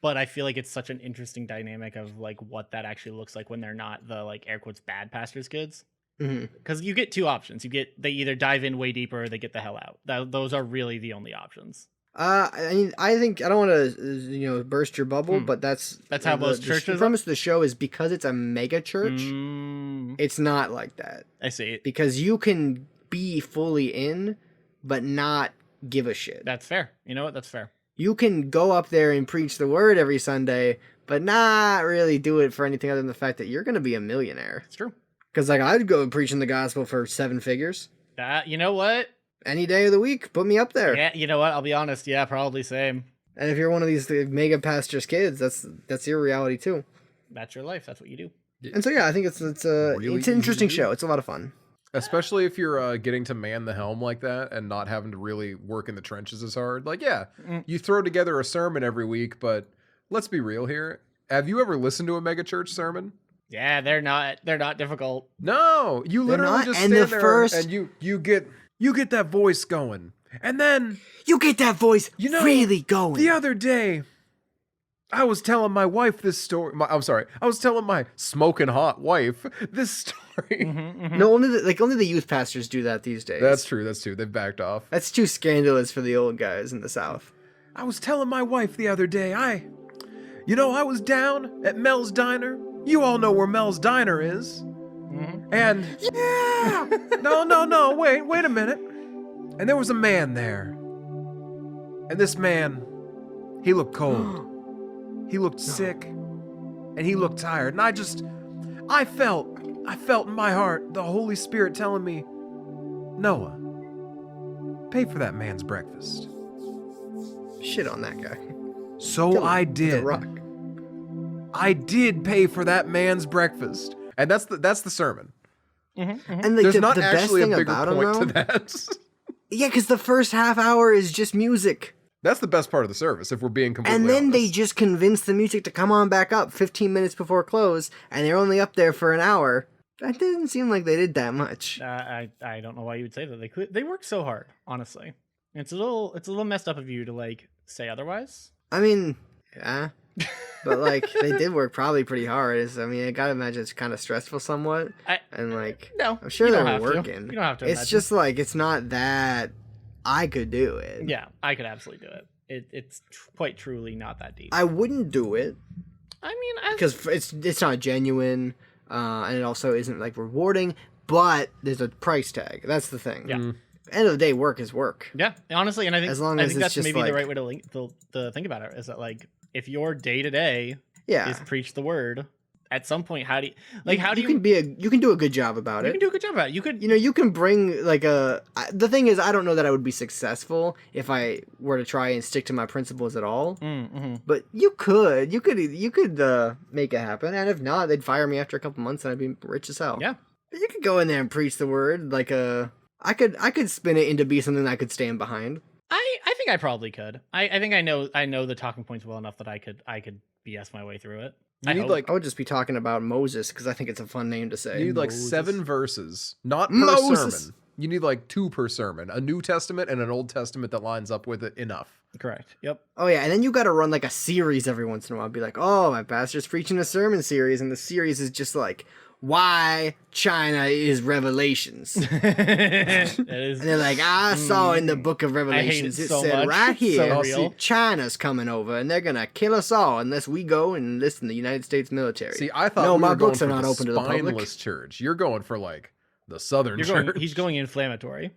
but I feel like it's such an interesting dynamic of like what that actually looks like when they're not the like air quotes bad pastors' kids. Because you get two options. They either dive in way deeper or they get the hell out. Those are really the only options. I mean, I think I don't want to, burst your bubble, but that's how most the churches premise of the show is because it's a mega church. It's not like that. I see. Because you can be fully in, but not give a shit. That's fair. You know what? That's fair. You can go up there and preach the word every Sunday, but not really do it for anything other than the fact that you're going to be a millionaire. It's true. Because I'd go preaching the gospel for 7 figures. You know what? Any day of the week, put me up there. Yeah, you know what? I'll be honest. Yeah, probably same. And if you're one of these mega pastors' kids, that's your reality too. That's your life. That's what you do. And so yeah, I think it's Really an interesting easy to do. show. It's a lot of fun. Especially if you're getting to man the helm like that and not having to really work in the trenches as hard. Like, yeah, you throw together a sermon every week, but let's be real here. Have you ever listened to a megachurch sermon? Yeah, they're not difficult. No, you literally not, just and stand the there first- and you get that voice going. And then You get that voice really going. the other day, I was telling my wife this story. I was telling my smoking hot wife this story. No, only the youth pastors do that these days. That's true. They've backed off. That's too scandalous for the old guys in the South. I was telling my wife the other day, I was down at Mel's Diner. You all know where Mel's Diner is. And yeah, no, wait a minute. And there was a man there. And this man, he looked cold. He looked sick. And he looked tired. And I felt in my heart the Holy Spirit telling me, Noah, pay for that man's breakfast. Shit on that guy. So Kill him I with a did. rock. I did pay for that man's breakfast. And that's the sermon. And There's the not best actually a thing bigger about him, point to though, that. yeah, because the first half hour is just music. That's the best part of the service, if we're being completely And then they honest. just convince the music to come on back up 15 minutes before close, and they're only up there for an hour. That didn't seem like they did that much. I don't know why you would say that. They work so hard, honestly. It's a little messed up of you to like say otherwise. I mean, yeah. But like they did work probably pretty hard. I gotta imagine it's kind of stressful somewhat. No, I'm sure you they don't were have to. working. You don't have to. It's imagine. just like it's not that I could do it. Yeah, I could absolutely do it. It's quite truly not that deep. I wouldn't do it I mean, because it's not genuine, and it also isn't like rewarding. But there's a price tag. That's the thing. Yeah. End of the day, work is work. Yeah, honestly, and I think As long as it's that's just maybe like- the right way to think about it is that like if your day to day Yeah. is preach the word, at some point how do you you can do a good job about you it. can do a good job at it. You could You can bring like the thing is, I don't know that I would be successful if I were to try and stick to my principles at all. But you could make it happen, and if not, they'd fire me after a couple months, and I'd be rich as hell. Yeah. But you could go in there and preach the word I could spin it into be something that I could stand behind. I think I probably could. I think I know the talking points well enough that I could BS my way through it. You need like I would just be talking about Moses because I think it's a fun name to say. you need like Moses. 7 verses, not per Moses. sermon. You need like 2 per sermon, a New Testament and an Old Testament that lines up with it enough. Correct. Yep. Oh yeah, and then you got to run like a series every once in a while. Be like, oh, my pastor's preaching a sermon series, and the series is just like why China is Revelations. It is. And they're like, I saw in the book of Revelations, it it so said much. right It's here, so see, real. China's coming over and they're going to kill us all unless we go and enlist in the United States military. See, I thought no, we my were going books are for not the open to the public. spineless church. You're going for like the Southern church. He's going inflammatory.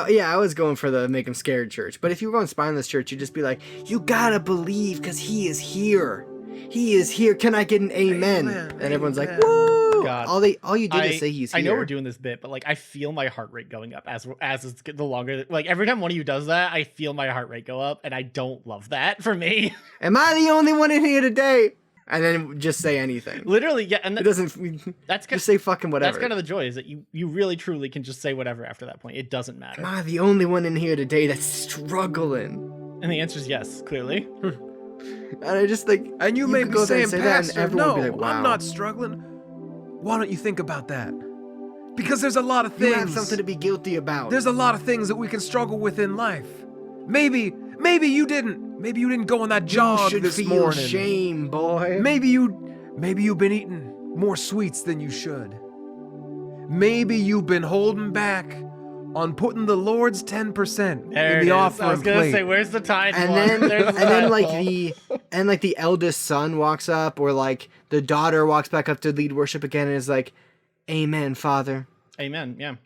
Yeah, I was going for the make them scared church. But if you were going spineless church, you'd just be like, you got to believe because he is here. He is here. Can I get an amen? And everyone's like, woo! God. All you did is say he's here. I know we're doing this bit, but like I feel my heart rate going up as it's the longer. Like every time one of you does that, I feel my heart rate go up, and I don't love that for me. Am I the only one in here today? And then just say anything. Literally, yeah, and It doesn't. that's Just say fucking whatever. That's kind of the joy is that you really truly can just say whatever after that point. It doesn't matter. Am I the only one in here today that's struggling? And the answer is yes, clearly. And I just think, And you may could be go there saying, and say that, and Pastor, everyone no, would be like, wow. I'm not struggling. Why don't you think about that? Because there's a lot of things. You have something to be guilty about. There's a lot of things that we can struggle with in life. Maybe you didn't. Maybe you didn't go on that you jog should this feel morning. shame, boy. Maybe you've been eating more sweets than you should. maybe you've been holding back on putting the Lord's 10% There in it the is. offering I was gonna plate. say, where's the tithe And one? then There's and the then tithe like one. the eldest son walks up, or like the daughter walks back up to lead worship again and is like, "Amen, Father." Amen. Yeah.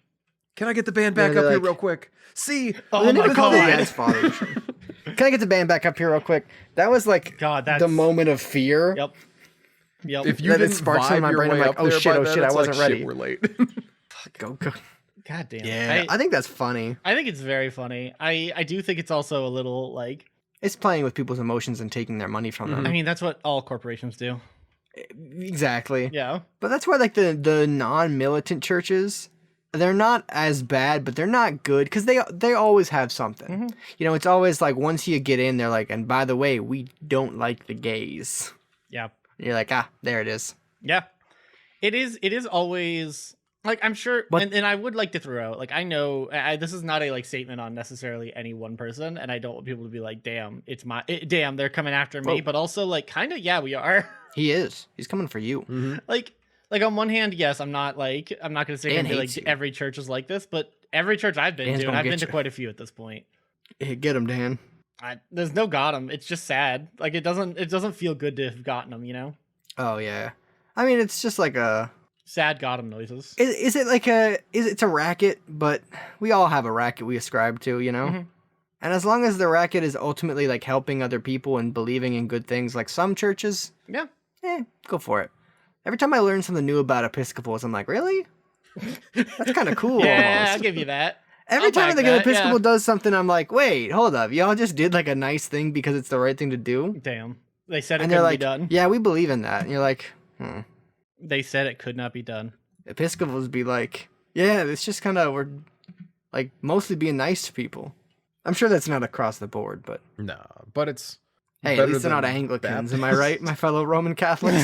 Can I get the band Yeah, back they're up here like- real quick? See, Oh my With all the- God. yeah, it's Father. Can I get the band back up here real quick? That was like God, that's the moment of fear. Yep. Yep. if you That it didn't sparks in vibe my your brain, I'm way like, up oh there shit, by oh then, shit, I it's wasn't like, ready. Shit, we're late. Go. God damn. Yeah, I think that's funny. I think it's very funny. I do think it's also a little like, It's playing with people's emotions and taking their money from I them. mean, that's what all corporations do. Exactly. Yeah. But that's why like the non-militant churches, they're not as bad, but they're not good because they always have something. Mhm. You know, it's always like once you get in, they're like, and by the way, we don't like the gays. Yeah. And you're like, there it is. Yeah. It is always like, I'm sure, But- and I would like to throw out, like, I know this is not a like statement on necessarily any one person, and I don't want people to be like, damn, damn, they're coming after me, Whoa. but also like, kind of, yeah, we are. He is. He's coming for you. Mhm. like on one hand, yes, I'm not gonna say Dan like hates you. every church is like this, but every church I've been Dan's to, and gonna I've been get to you. quite a few at this point, Hey, get him, Dan. there's no got 'em. It's just sad. Like it doesn't feel good to have gotten them, you know? Oh yeah. I mean, it's just like a. Sad got 'em noises. Is it like a? It's a racket, but we all have a racket we ascribe to, you know. Mhm. And as long as the racket is ultimately like helping other people and believing in good things, like some churches, Yeah. go for it. Every time I learn something new about Episcopals, I'm like, really? That's kind of cool. Yeah, almost. I'll give you that. Every I'll time back the that, Episcopal yeah. does something, I'm like, wait, hold up, y'all just did like a nice thing because it's the right thing to do, Damn. They said it and they're couldn't like, be done. yeah, we believe in that. And you're like, They said it could not be done. Episcopals be like, yeah, it's just kind of we're like mostly being nice to people. I'm sure that's not across the board, but Nah, but it's hey, at better least they're not than Anglicans. Baptist. Am I right, my fellow Roman Catholics?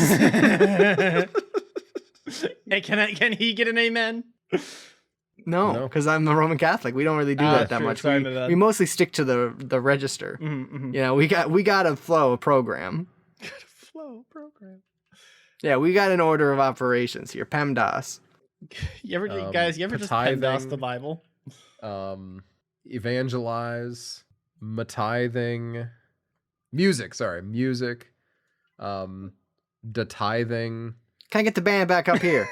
Hey, can he get an amen? No, No. because I'm a Roman Catholic. We don't really do Ah, that true. much. Sorry, We, my bad. we mostly stick to the register. Mm-hmm. You know, we got a flow, a program. Flow program. Yeah, we got an order of operations here. PEMDAS. You ever guys? You ever just PEMDAS tithing. the Bible? Evangelize, tithing, music, the tithing, Can I get the band back up here?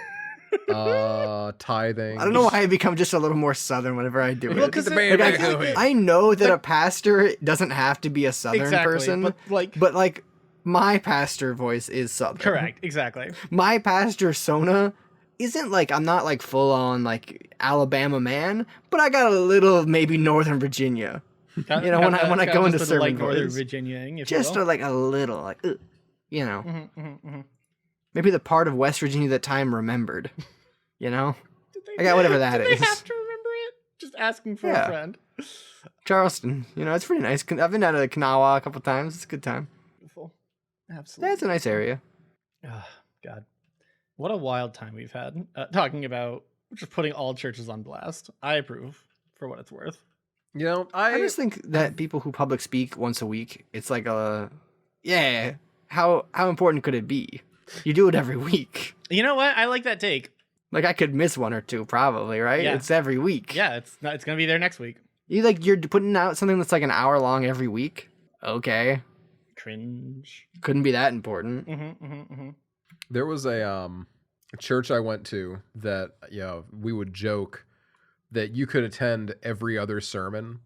tithing. I don't know why I become just a little more southern whenever I do Well, it. 'cause the it- band Like, back up here. I know that a pastor doesn't have to be a southern Exactly, person, but like, but like my pastor voice is southern. correct, exactly. My pastor Sona isn't like, I'm not like full on like Alabama man, but I got a little maybe Northern Virginia. You know, when I go into just a light sermon Northern voice. Virginia, if Just you will. like a little like you know, Mm-hmm. maybe the part of West Virginia that time remembered. You know? I got whatever that Did they is. have to remember it? Just asking for Yeah. a friend. Charleston, you know, it's pretty nice. I've been out of Kanawha a couple times. It's a good time. Beautiful. Yeah, Absolutely. it's a nice area. Oh, God. What a wild time we've had talking about just putting all churches on blast. I approve for what it's worth. You know, I just think that people who public speak once a week, it's like yeah, how important could it be? You do it every week. You know what? I like that take. Like I could miss one or two probably, right? Yeah. It's every week. Yeah, it's going to be there next week. You're putting out something that's like an hour long every week. Okay. Cringe. Couldn't be that important. there was a church I went to that we would joke that you could attend every other sermon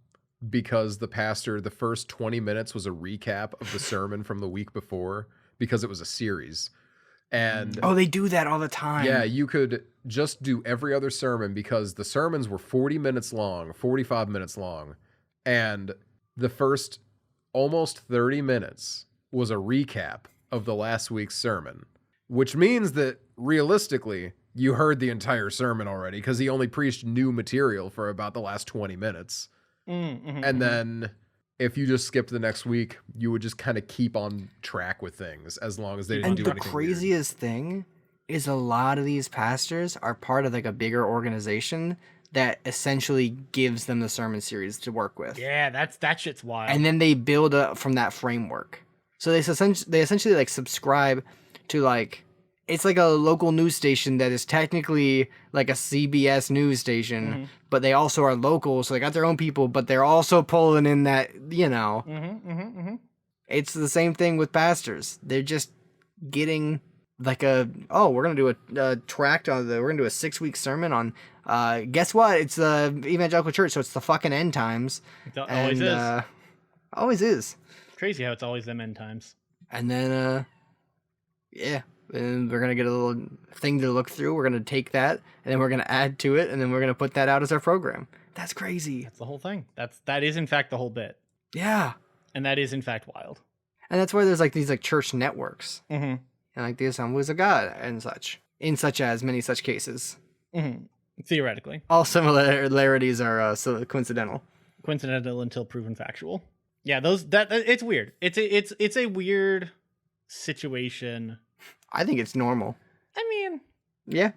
because the pastor, the first 20 minutes was a recap of the sermon from the week before because it was a series. And Oh, they do that all the time. yeah, you could just do every other sermon because the sermons were 40 minutes long, 45 minutes long. And the first almost 30 minutes was a recap of the last week's sermon, which means that realistically, you heard the entire sermon already because he only preached new material for about the last 20 minutes. And then if you just skipped the next week, you would just kind of keep on track with things as long as they didn't And do the anything weird. craziest thing is a lot of these pastors are part of like a bigger organization that essentially gives them the sermon series to work with. Yeah, that shit's wild. And then they build up from that framework. So they essentially like subscribe to like it's like a local news station that is technically like a CBS news station, but they also are local, so they got their own people, but they're also pulling in that, it's the same thing with pastors. They're just getting like we're gonna do a tract on we're gonna do a 6-week sermon on guess what? It's the evangelical church, so it's the fucking end times. It always is. Always is. Crazy how it's always them end times. And then and we're gonna get a little thing to look through. We're gonna take that and then we're gonna add to it, and then we're gonna put that out as our program. That's crazy. That's the whole thing. That is in fact the whole bit. Yeah. And that is in fact wild. And that's why there's like these like church networks. Mm-hmm. And like the Assemblies of God and such. In such as many such cases. Mm-hmm. Theoretically. All similarities are so coincidental. Coincidental until proven factual. Yeah, it's weird. It's a weird situation. I think it's normal. I mean, yeah.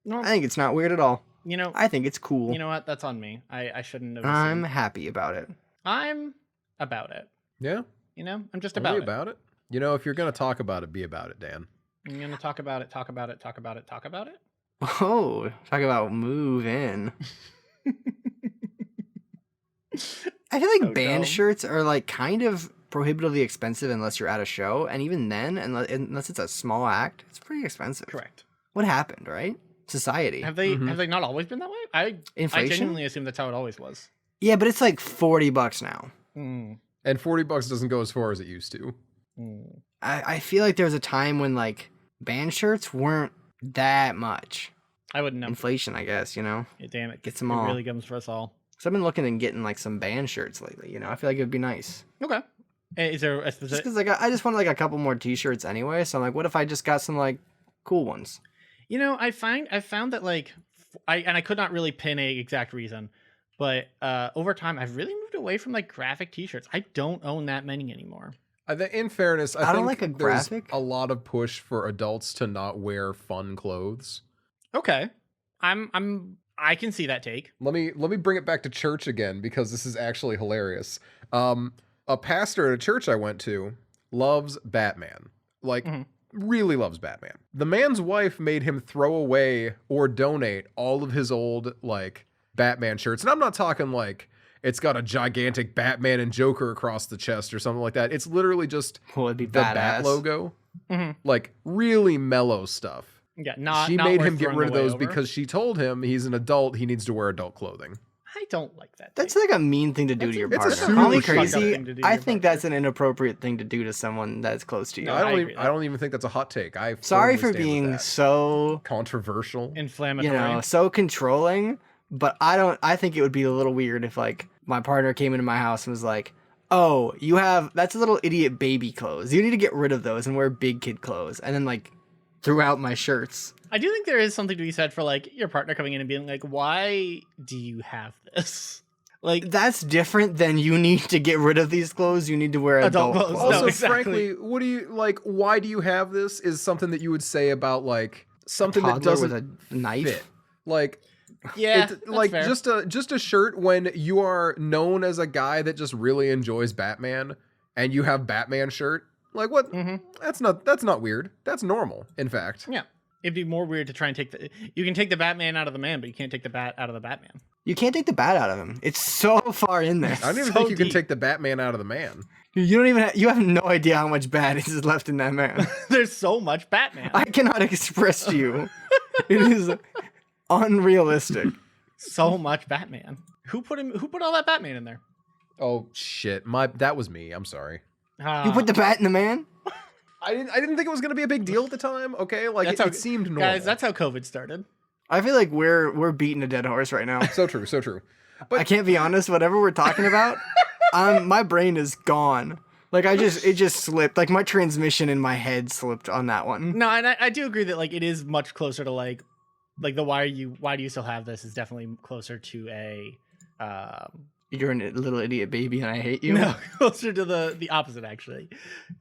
normal. I think it's not weird at all. You know, I think it's cool. You know what? That's on me. I shouldn't have. I'm happy about it. I'm about it. Yeah. You know, I'm just Are about we it. about it? You know, if you're gonna talk about it, be about it, Dan. I'm gonna talk about it. Talk about it. Talk about it. Talk about it. Oh, talk about move in. I feel like So band dumb. shirts are like kind of prohibitively expensive unless you're at a show, and even then, unless it's a small act, it's pretty expensive. Correct. What happened, right? Society. Have they not always been that way? I Inflation? genuinely assume that's how it always was. Yeah, but it's like $40 now. Mm. And $40 doesn't go as far as it used to. Mm. I feel like there was a time when like band shirts weren't that much. I wouldn't know. Inflation, I guess, Yeah, damn it. Gets them It all. really comes for us all. So I've been looking and getting like some band shirts lately. I feel like it would be nice. Okay. Is there a Just specific? because like I just wanted like a couple more T-shirts anyway. So I'm like, what if I just got some like cool ones? You know, I found that like I could not really pin a exact reason, but over time I've really moved away from like graphic T-shirts. I don't own that many anymore. In fairness, I don't think like a there's graphic. a lot of push for adults to not wear fun clothes. Okay, I can see that take. Let me bring it back to church again because this is actually hilarious. A pastor at a church I went to loves Batman. Like really loves Batman. The man's wife made him throw away or donate all of his old like Batman shirts. And I'm not talking like it's got a gigantic Batman and Joker across the chest or something like that. It's literally just Well, it'd be the badass. Bat logo. Mm-hmm. Like really mellow stuff. Yeah, not. She not made worth him get throwing rid of away those over. because she told him he's an adult, he needs to wear adult clothing. I don't like that. That's take. like a mean thing to do to your it's a partner. super Call me fucked up crazy. thing to do to I your think that's an inappropriate thing to do to someone that's close to you. No, I I agree. don't even think that's a hot take. I Sorry firmly for stand with being that. so, Controversial. Inflammatory. so controlling, but I think it would be a little weird if like my partner came into my house and was like, "Oh, that's a little idiot baby clothes. You need to get rid of those and wear big kid clothes." And then like threw out my shirts. I do think there is something to be said for like your partner coming in and being like, "Why do you have this?" Like That's different than you need to get rid of these clothes. You need to wear Adult adult clothes. clothes. Also, No, exactly. frankly, what do you like? Why do you have this? Is something that you would say about like something that Toddler doesn't with a knife. fit. Like, yeah, it's that's like fair. just a shirt when you are known as a guy that just really enjoys Batman, and you have Batman shirt. Like what? Mhm. That's not weird. That's normal. In fact, Yeah. It'd be more weird to try and take you can take the Batman out of the man, but you can't take the bat out of the Batman. You can't take the bat out of him. It's so far in there. I don't even So think you can deep. take the Batman out of the man. You don't even. You have no idea how much bat is left in that man. There's so much Batman. I cannot express to you. It is unrealistic. So much Batman. Who put all that Batman in there? Oh shit! That was me. I'm sorry. You put the bat in the man. I didn't think it was gonna be a big deal at the time. Okay, like That's it how- seemed normal. Guys, that's how COVID started. I feel like we're beating a dead horse right now. so true. So true. But I can't be honest. Whatever we're talking about, my brain is gone. Like it just slipped. Like my transmission in my head slipped on that one. No, and I do agree that like it is much closer to like the why do you still have this is definitely closer to a You're a little idiot baby, and I hate you. no, closer to the opposite actually.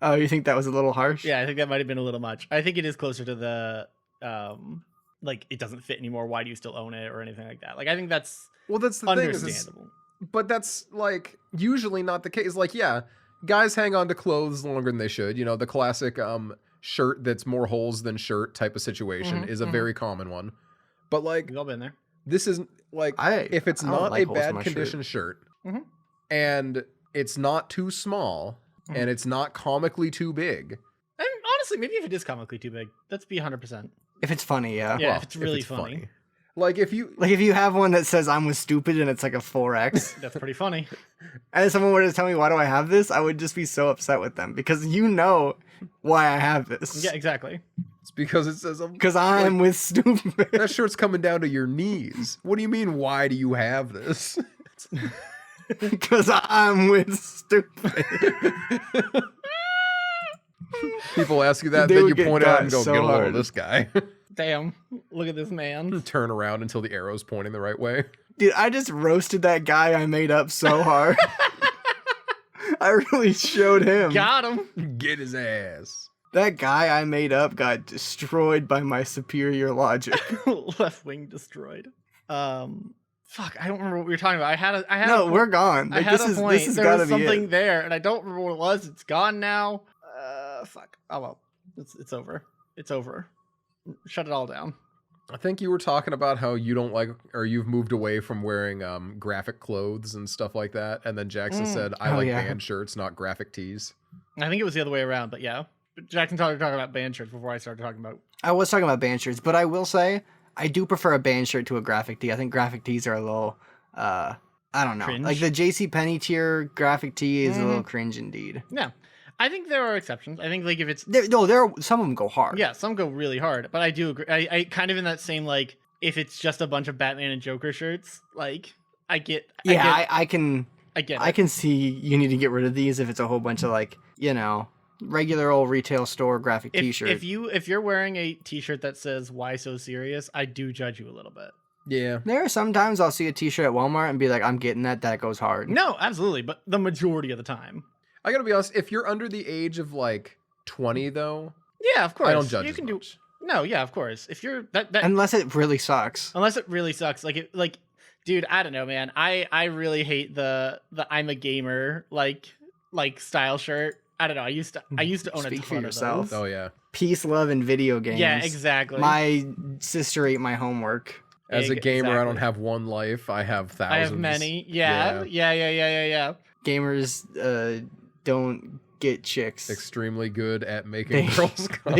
Oh, you think that was a little harsh? Yeah, I think that might have been a little much. I think it is closer to the like it doesn't fit anymore. Why do you still own it or anything like that? Like I think that's well, that's the thing. Is understandable. but that's like usually not the case. Like, yeah, guys hang on to clothes longer than they should. You know, the classic shirt that's more holes than shirt type of situation is a very common one. But like, We've all been there. this is like, if it's I don't not like a holes in bad my condition shirt, Mhm. and it's not too small, and it's not comically too big. And honestly, maybe if it is comically too big, let's be 100%. If it's funny, yeah. Yeah, Well, if it's really funny. Like if you Like if you have one that says I'm with stupid and it's like a 4X, That's pretty funny. and someone were to tell me why do I have this, I would just be so upset with them because you know why I have this. Yeah, exactly. it's because it says Because I'm with stupid. that shirt's coming down to your knees. What do you mean? Why do you have this? Because I'm with stupid. People ask you that, They then would you get point it out and got go, so get a load of hard. this guy. Damn. Look at this man. Turn around until the arrow's pointing the right way. Dude, I just roasted that guy I made up so hard. I really showed him. Got him. Get his ass. That guy I made up got destroyed by my superior logic. Left wing destroyed. Fuck, I don't remember what we were talking about. I had No, a, we're gone. I Like, had this a is point. this has There got to was be something it. there, and I don't remember what it was. It's gone now. Fuck. Oh well. It's over. It's over. Shut it all down. I think you were talking about how you don't like, or you've moved away from wearing graphic clothes and stuff like that. And then Jackson said, I Oh, like yeah. band shirts, not graphic tees. I think it was the other way around, but yeah. Jackson started talking about band shirts before I started talking about. I was talking about band shirts, but I will say I do prefer a band shirt to a graphic tee. I think graphic tees are a little, I don't know. Cringe? Like the JCPenney tier graphic tee is a little cringe indeed. Yeah. I think there are exceptions. I think like if it's There are some of them go hard. yeah, some go really hard, but I do agree. I kind of in that same like if it's just a bunch of Batman and Joker shirts, like I get I can I get I it. can see you need to get rid of these if it's a whole bunch of like, regular old retail store graphic t-shirt. If you're wearing a t-shirt that says "Why so serious," I do judge you a little bit. Yeah. There are sometimes I'll see a t-shirt at Walmart and be like, I'm getting that goes hard. No, absolutely, but the majority of the time, I gotta be honest, if you're under the age of like 20 though, yeah, of course, I don't judge You as can much. do no, yeah, of course. If you're that Unless it really sucks. unless it really sucks, like, dude, I don't know, man. I really hate the I'm a gamer like style shirt. I don't know. I used to own Speak a for ton yourself. of those. Oh yeah. Peace, love, and video games. Yeah, exactly. My sister ate my homework. As a gamer, I don't Exactly. have one life. I have thousands. I have many. Yeah. Gamers don't get chicks. Extremely good at making They, girls come.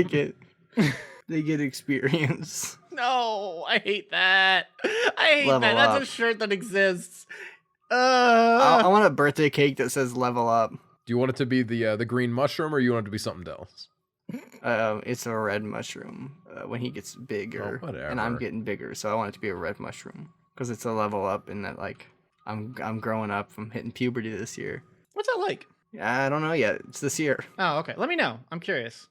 they get experience. No, I hate that. I hate Level that. That's up. a shirt that exists. I want a birthday cake that says level up. Do you want it to be the green mushroom, or you want it to be something else? It's a red mushroom when he gets bigger, Oh, whatever. and I'm getting bigger, so I want it to be a red mushroom because it's a level up in that like I'm growing up. I'm hitting puberty this year. What's that like? I don't know yet. It's this year. Oh, okay. Let me know. I'm curious.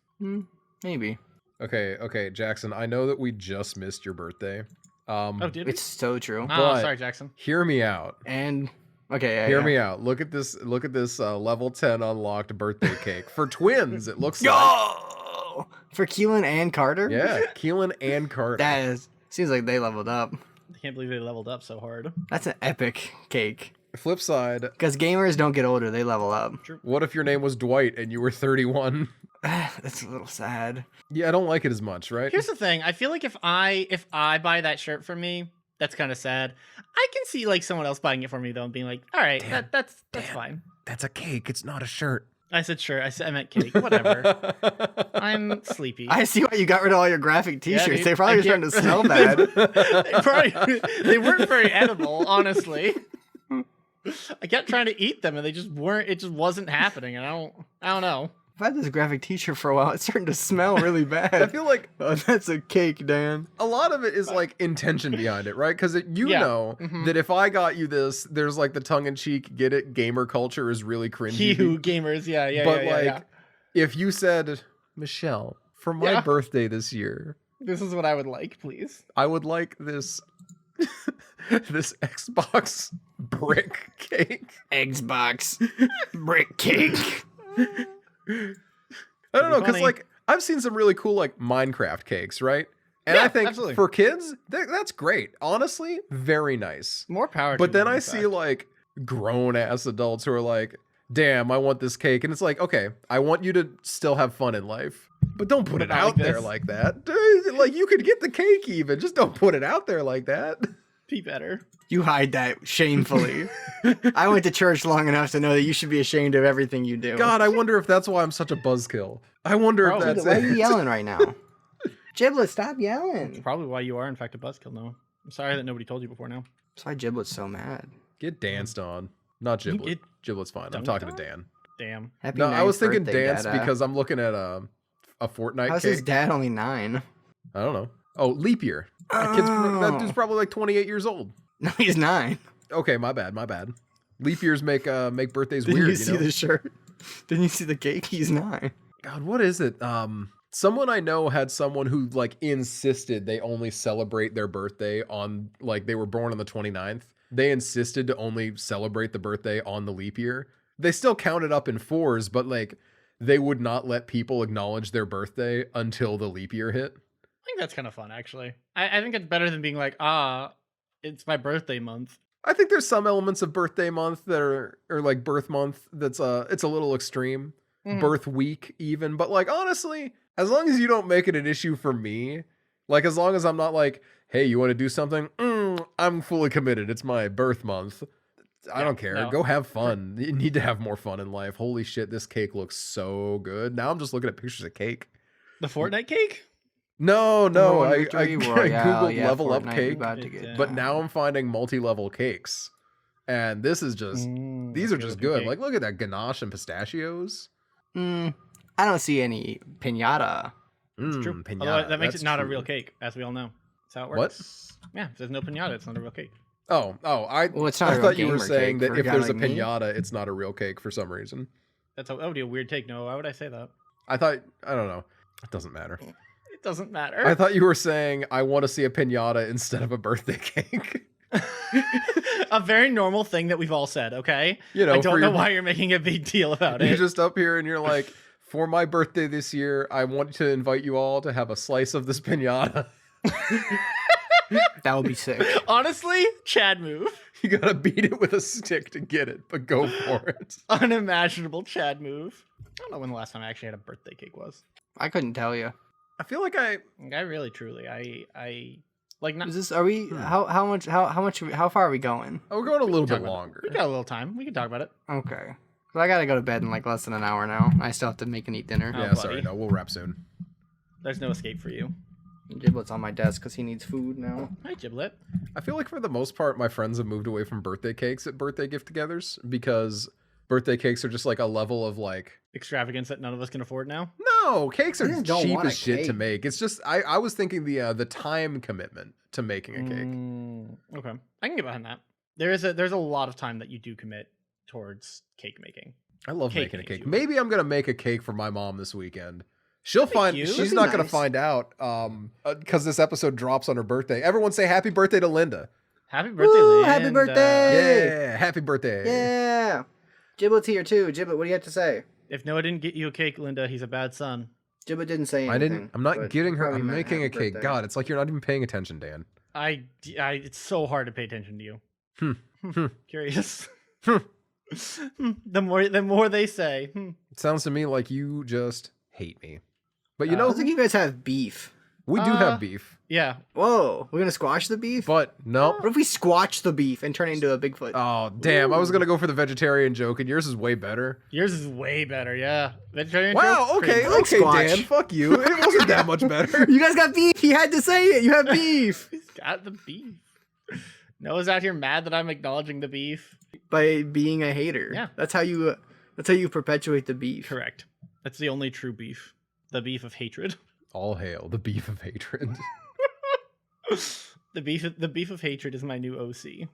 Maybe. Okay, Jackson. I know that we just missed your birthday. Oh, did we? It's so true. Oh, but- sorry, Jackson. Hear me out. And okay, yeah, Hear yeah. me out. Look at this. Look at this level 10 unlocked birthday cake for twins. It looks like. Yo! For Keelan and Carter? Yeah, Keelan and Carter. That is seems like they leveled up. I can't believe they leveled up so hard. That's an epic cake. Flip side. Because gamers don't get older, they level up. What if your name was Dwight and you were 31? That's a little sad. Yeah, I don't like it as much, right? Here's the thing. I feel like if I buy that shirt for me, that's kind of sad. I can see like someone else buying it for me though and being like, all right, Dan, that's Dan. fine. That's a cake. It's not a shirt. I said sure. I meant cake. Whatever. I'm sleepy. I see why you got rid of all your graphic t-shirts. dude, They probably I were starting to can't- smell bad. they weren't very edible, honestly. I kept trying to eat them and they just weren't. It just wasn't happening. And I don't know. I've had this graphic t-shirt for a while. It's starting to smell really bad. I feel like Oh, that's a cake, Dan. a lot of it is like intention behind it, right? Because you Yeah. know Mhm. that if I got you this, there's like the tongue-in-cheek, get it, gamer culture is really cringy. You gamers, yeah. But yeah, like, yeah. if you said, Michelle, for my Yeah. birthday this year, This is what I would like, please. I would like this this Xbox brick cake. Xbox brick cake. I don't know, because funny. like I've seen some really cool like Minecraft cakes, right? And Yeah, I think absolutely. for kids, that's great. Honestly, very nice. More power. But to then them, I in see fact. like grown ass adults who are like, damn, I want this cake. And it's like, okay, I want you to still have fun in life, but don't put it not out like there this. like that. Dude, like, you could get the cake even. Just don't put it out there like that. Be better. You hide that shamefully. I went to church long enough to know that you should be ashamed of everything you do. God, I wonder if that's why I'm such a buzzkill. I wonder if Probably. that's Why are you it. yelling right now? Giblet, stop yelling. It's probably why you are, in fact, a buzzkill now. I'm sorry that nobody told you before now. That's why Giblet's so mad. Get danced on. Not Giblet. Get Giblet's fine. I'm dunked talking to on? Dan. Damn. Happy No, I was 9th thinking birthday, dance Dada. because I'm looking at a Fortnite How's cake. his dad only 9? I don't know. Oh, leap year. That dude's probably like 28 years old. No, he's 9. Okay, my bad. Leap years make birthdays Didn't weird. you see know? the shirt? Didn't you see the cake? He's 9. God, what is it? Someone I know had someone who like insisted they only celebrate their birthday on, like, they were born on the 29th. They insisted to only celebrate the birthday on the leap year. They still counted up in 4s, but like they would not let people acknowledge their birthday until the leap year hit. I think that's kind of fun, actually. I think it's better than being like, it's my birthday month. I think there's some elements of birthday month that are, or like birth month, that's it's a little extreme. Mhm. Birth week even, but like honestly, as long as you don't make it an issue for me, like as long as I'm not like, hey, you want to do something? I'm fully committed. It's my birth month. I don't care. no. Go have fun. You need to have more fun in life. Holy shit, this cake looks so good. Now I'm just looking at pictures of cake. The Fortnite cake? No, I Victory googled Royale, yeah, level up Fortnite, we cake, about to get but now I'm finding multi-level cakes, and this is just these are just good. Like, look at that ganache and pistachios. I don't see any pinata. It's true. Pinata, Although that makes that's it not a true. real cake, as we all know. That's how it What? works. Yeah, if there's no pinata, it's not a real cake. Oh, Well, it's not I a real thought you were gamer saying cake that for if guy there's a like me. pinata, it's not a real cake for some reason. That would be a weird take. No, why would I say that? I don't know. It doesn't matter. It doesn't matter. I thought you were saying I want to see a pinata instead of a birthday cake. A very normal thing that we've all said, okay? You know, I for don't know your- why you're making a big deal about You're it. just up here and you're like, for my birthday this year, I want to invite you all to have a slice of this pinata. That would be sick. Honestly, Chad move. You gotta beat it with a stick to get it, but go for it. Unimaginable Chad move. I don't know when the last time I actually had a birthday cake was. I couldn't tell you. I feel like I really, truly, I like not. Is this? Are we? How much? How far are we going? we're going a little talk bit about it. longer. We got a little time. We can talk about it. Okay. So I gotta go to bed in like less than an hour now. I still have to make and eat dinner. Oh, Yeah, buddy. sorry, no, we'll wrap soon. There's no escape for you. Giblet's on my desk because he needs food now. Hi, Giblet. I feel like for the most part, my friends have moved away from birthday cakes at birthday gift-togethers because birthday cakes are just like a level of like, Extravagance that none of us can afford now. no, cakes I are just don't cheap want a as shit to cake. make. It's just I was thinking the time commitment to making a cake. Okay, I can get behind that. There's a lot of time that you do commit towards cake making. I love Cake making a makes cake. you- Maybe I'm gonna make a cake for my mom this weekend. She'll That'd be find cute. she's That'd be not gonna nice. find out because this episode drops on her birthday. Everyone say happy birthday to Linda. Happy birthday, Woo, Lynn. happy birthday! Yeah, happy birthday. Yeah. Giblet's here too. Giblet, what do you have to say? If Noah didn't get you a cake, Linda, he's a bad son. Giblet didn't say anything. I didn't. I'm not but getting her. probably I'm meant making a happy cake. birthday. God, it's like you're not even paying attention, Dan. It's so hard to pay attention to you. Hmm. Curious. Hmm. The more they say. It sounds to me like you just hate me. But you I know, don't think you guys have beef. we do have beef. Yeah. Whoa, we're gonna squash the beef? But no. What if we squash the beef and turn it into a Bigfoot? Oh damn! I was gonna go for the vegetarian joke, and yours is way better. Yours is way better, yeah. Vegetarian Wow. joke? Okay. Pretty like Okay, squash. Dan. Fuck you. It wasn't that much better. You guys got beef. He had to say it. You have beef. He's got the beef. Noah's out here mad that I'm acknowledging the beef. By being a hater. Yeah. That's how you perpetuate the beef. Correct. That's the only true beef. The beef of hatred. All hail the beef of hatred. The beef of hatred is my new OC.